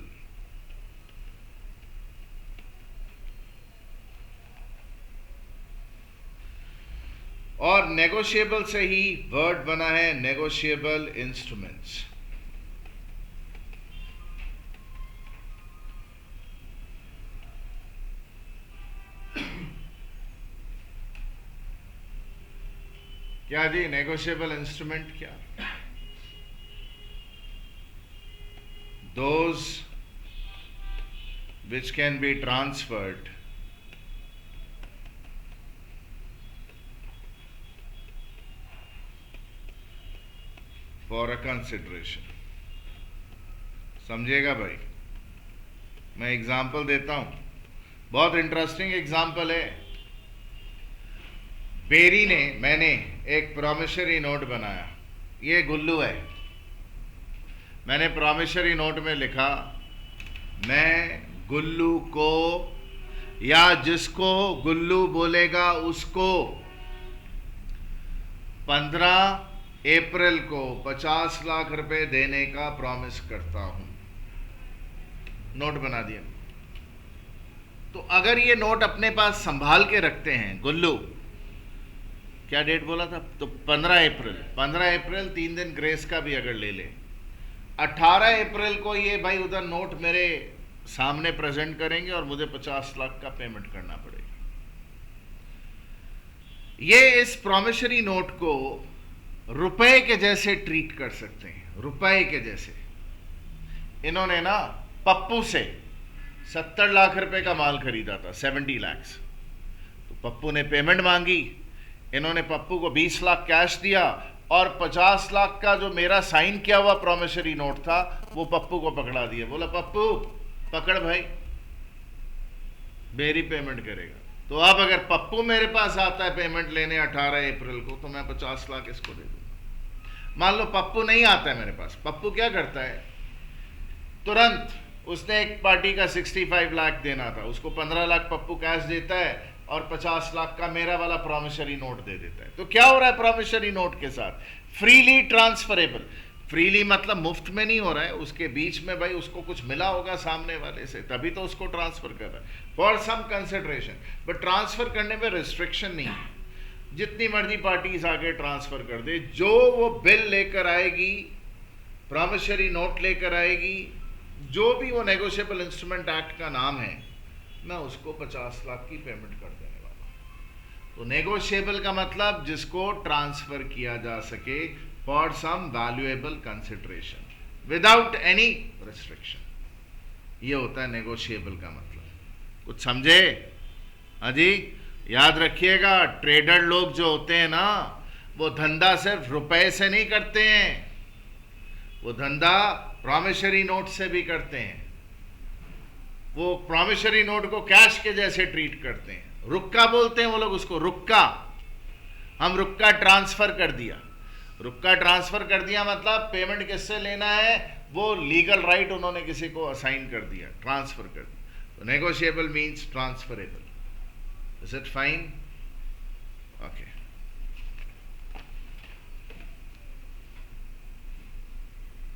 और negotiable से ही वर्ड बना है negotiable instruments. क्या जी नेगोशिएबल इंस्ट्रूमेंट? क्या? Those which can be transferred for a consideration. समझिएगा भाई. मैं एग्जाम्पल देता हूं, बहुत इंटरेस्टिंग एग्जाम्पल है। मैंने एक प्रॉमिसरी नोट बनाया, ये गुल्लू है। मैंने प्रॉमिसरी नोट में लिखा, मैं गुल्लू को या जिसको गुल्लू बोलेगा उसको 15 अप्रैल को 50 लाख रुपए देने का प्रॉमिस करता हूं। नोट बना दिया। तो अगर ये नोट अपने पास संभाल के रखते हैं, गुल्लू क्या डेट बोला था, तो 15 अप्रैल 3 दिन ग्रेस का भी अगर ले ले, 18 अप्रैल को ये भाई उधर नोट मेरे सामने प्रेजेंट करेंगे और मुझे 50 लाख का पेमेंट करना पड़ेगा। ये इस प्रॉमिसरी नोट को रुपए के जैसे ट्रीट कर सकते हैं, रुपए के जैसे। इन्होंने ना पप्पू से 70 लाख रुपए का माल खरीदा था, 70 लाख। तो पप्पू ने पेमेंट मांगी, इन्होंने पप्पू को 20 लाख कैश दिया और 50 लाख का जो मेरा साइन किया हुआ प्रॉमिसरी नोट था वो पप्पू को पकड़ा दिया। बोला पप्पू पकड़ भाई, मेरी पेमेंट करेगा। तो अब अगर पप्पू मेरे पास आता है पेमेंट लेने 18 अप्रैल को, तो मैं 50 लाख इसको दे दूंगा। मान लो पप्पू नहीं आता है मेरे पास, पप्पू क्या करता है, तुरंत उसने एक पार्टी का 65 लाख देना था, उसको 15 लाख पप्पू कैश देता है और 50 लाख का मेरा वाला प्रॉमिसरी नोट दे देता है। तो क्या हो रहा है प्रॉमिसरी नोट के साथ, फ्रीली ट्रांसफरेबल। फ्रीली मतलब मुफ्त में नहीं हो रहा है, उसके बीच में भाई उसको कुछ मिला होगा सामने वाले से, तभी तो उसको ट्रांसफर कर रहा है for some consideration. But transfer करने में रिस्ट्रिक्शन नहीं है, जितनी मर्जी पार्टीज आगे ट्रांसफर कर दे, जो वो बिल लेकर आएगी, प्रॉमिसरी नोट लेकर आएगी, जो भी वो नेगोशिएबल इंस्ट्रूमेंट एक्ट का नाम है, मैं उसको 50 लाख की पेमेंट कर देने वाला हूं। तो नेगोशिएबल का मतलब जिसको ट्रांसफर किया जा सके for some valuable consideration without any restriction, ये होता है नेगोशिएबल का मतलब। कुछ समझे? हाँ जी, याद रखिएगा, ट्रेडर लोग जो होते हैं ना, वो धंधा सिर्फ रुपए से नहीं करते हैं, वो धंधा प्रॉमिसरी नोट से भी करते हैं। वो प्रॉमिसरी नोट को कैश के जैसे ट्रीट करते हैं, रुक्का बोलते हैं वो लोग उसको, रुक्का। हम रुक्का ट्रांसफर कर दिया, रुक्का ट्रांसफर कर दिया मतलब पेमेंट किससे लेना है, वो लीगल राइट उन्होंने किसी को असाइन कर दिया, ट्रांसफर कर दिया। तो negotiable means transferable. Is it fine? Okay.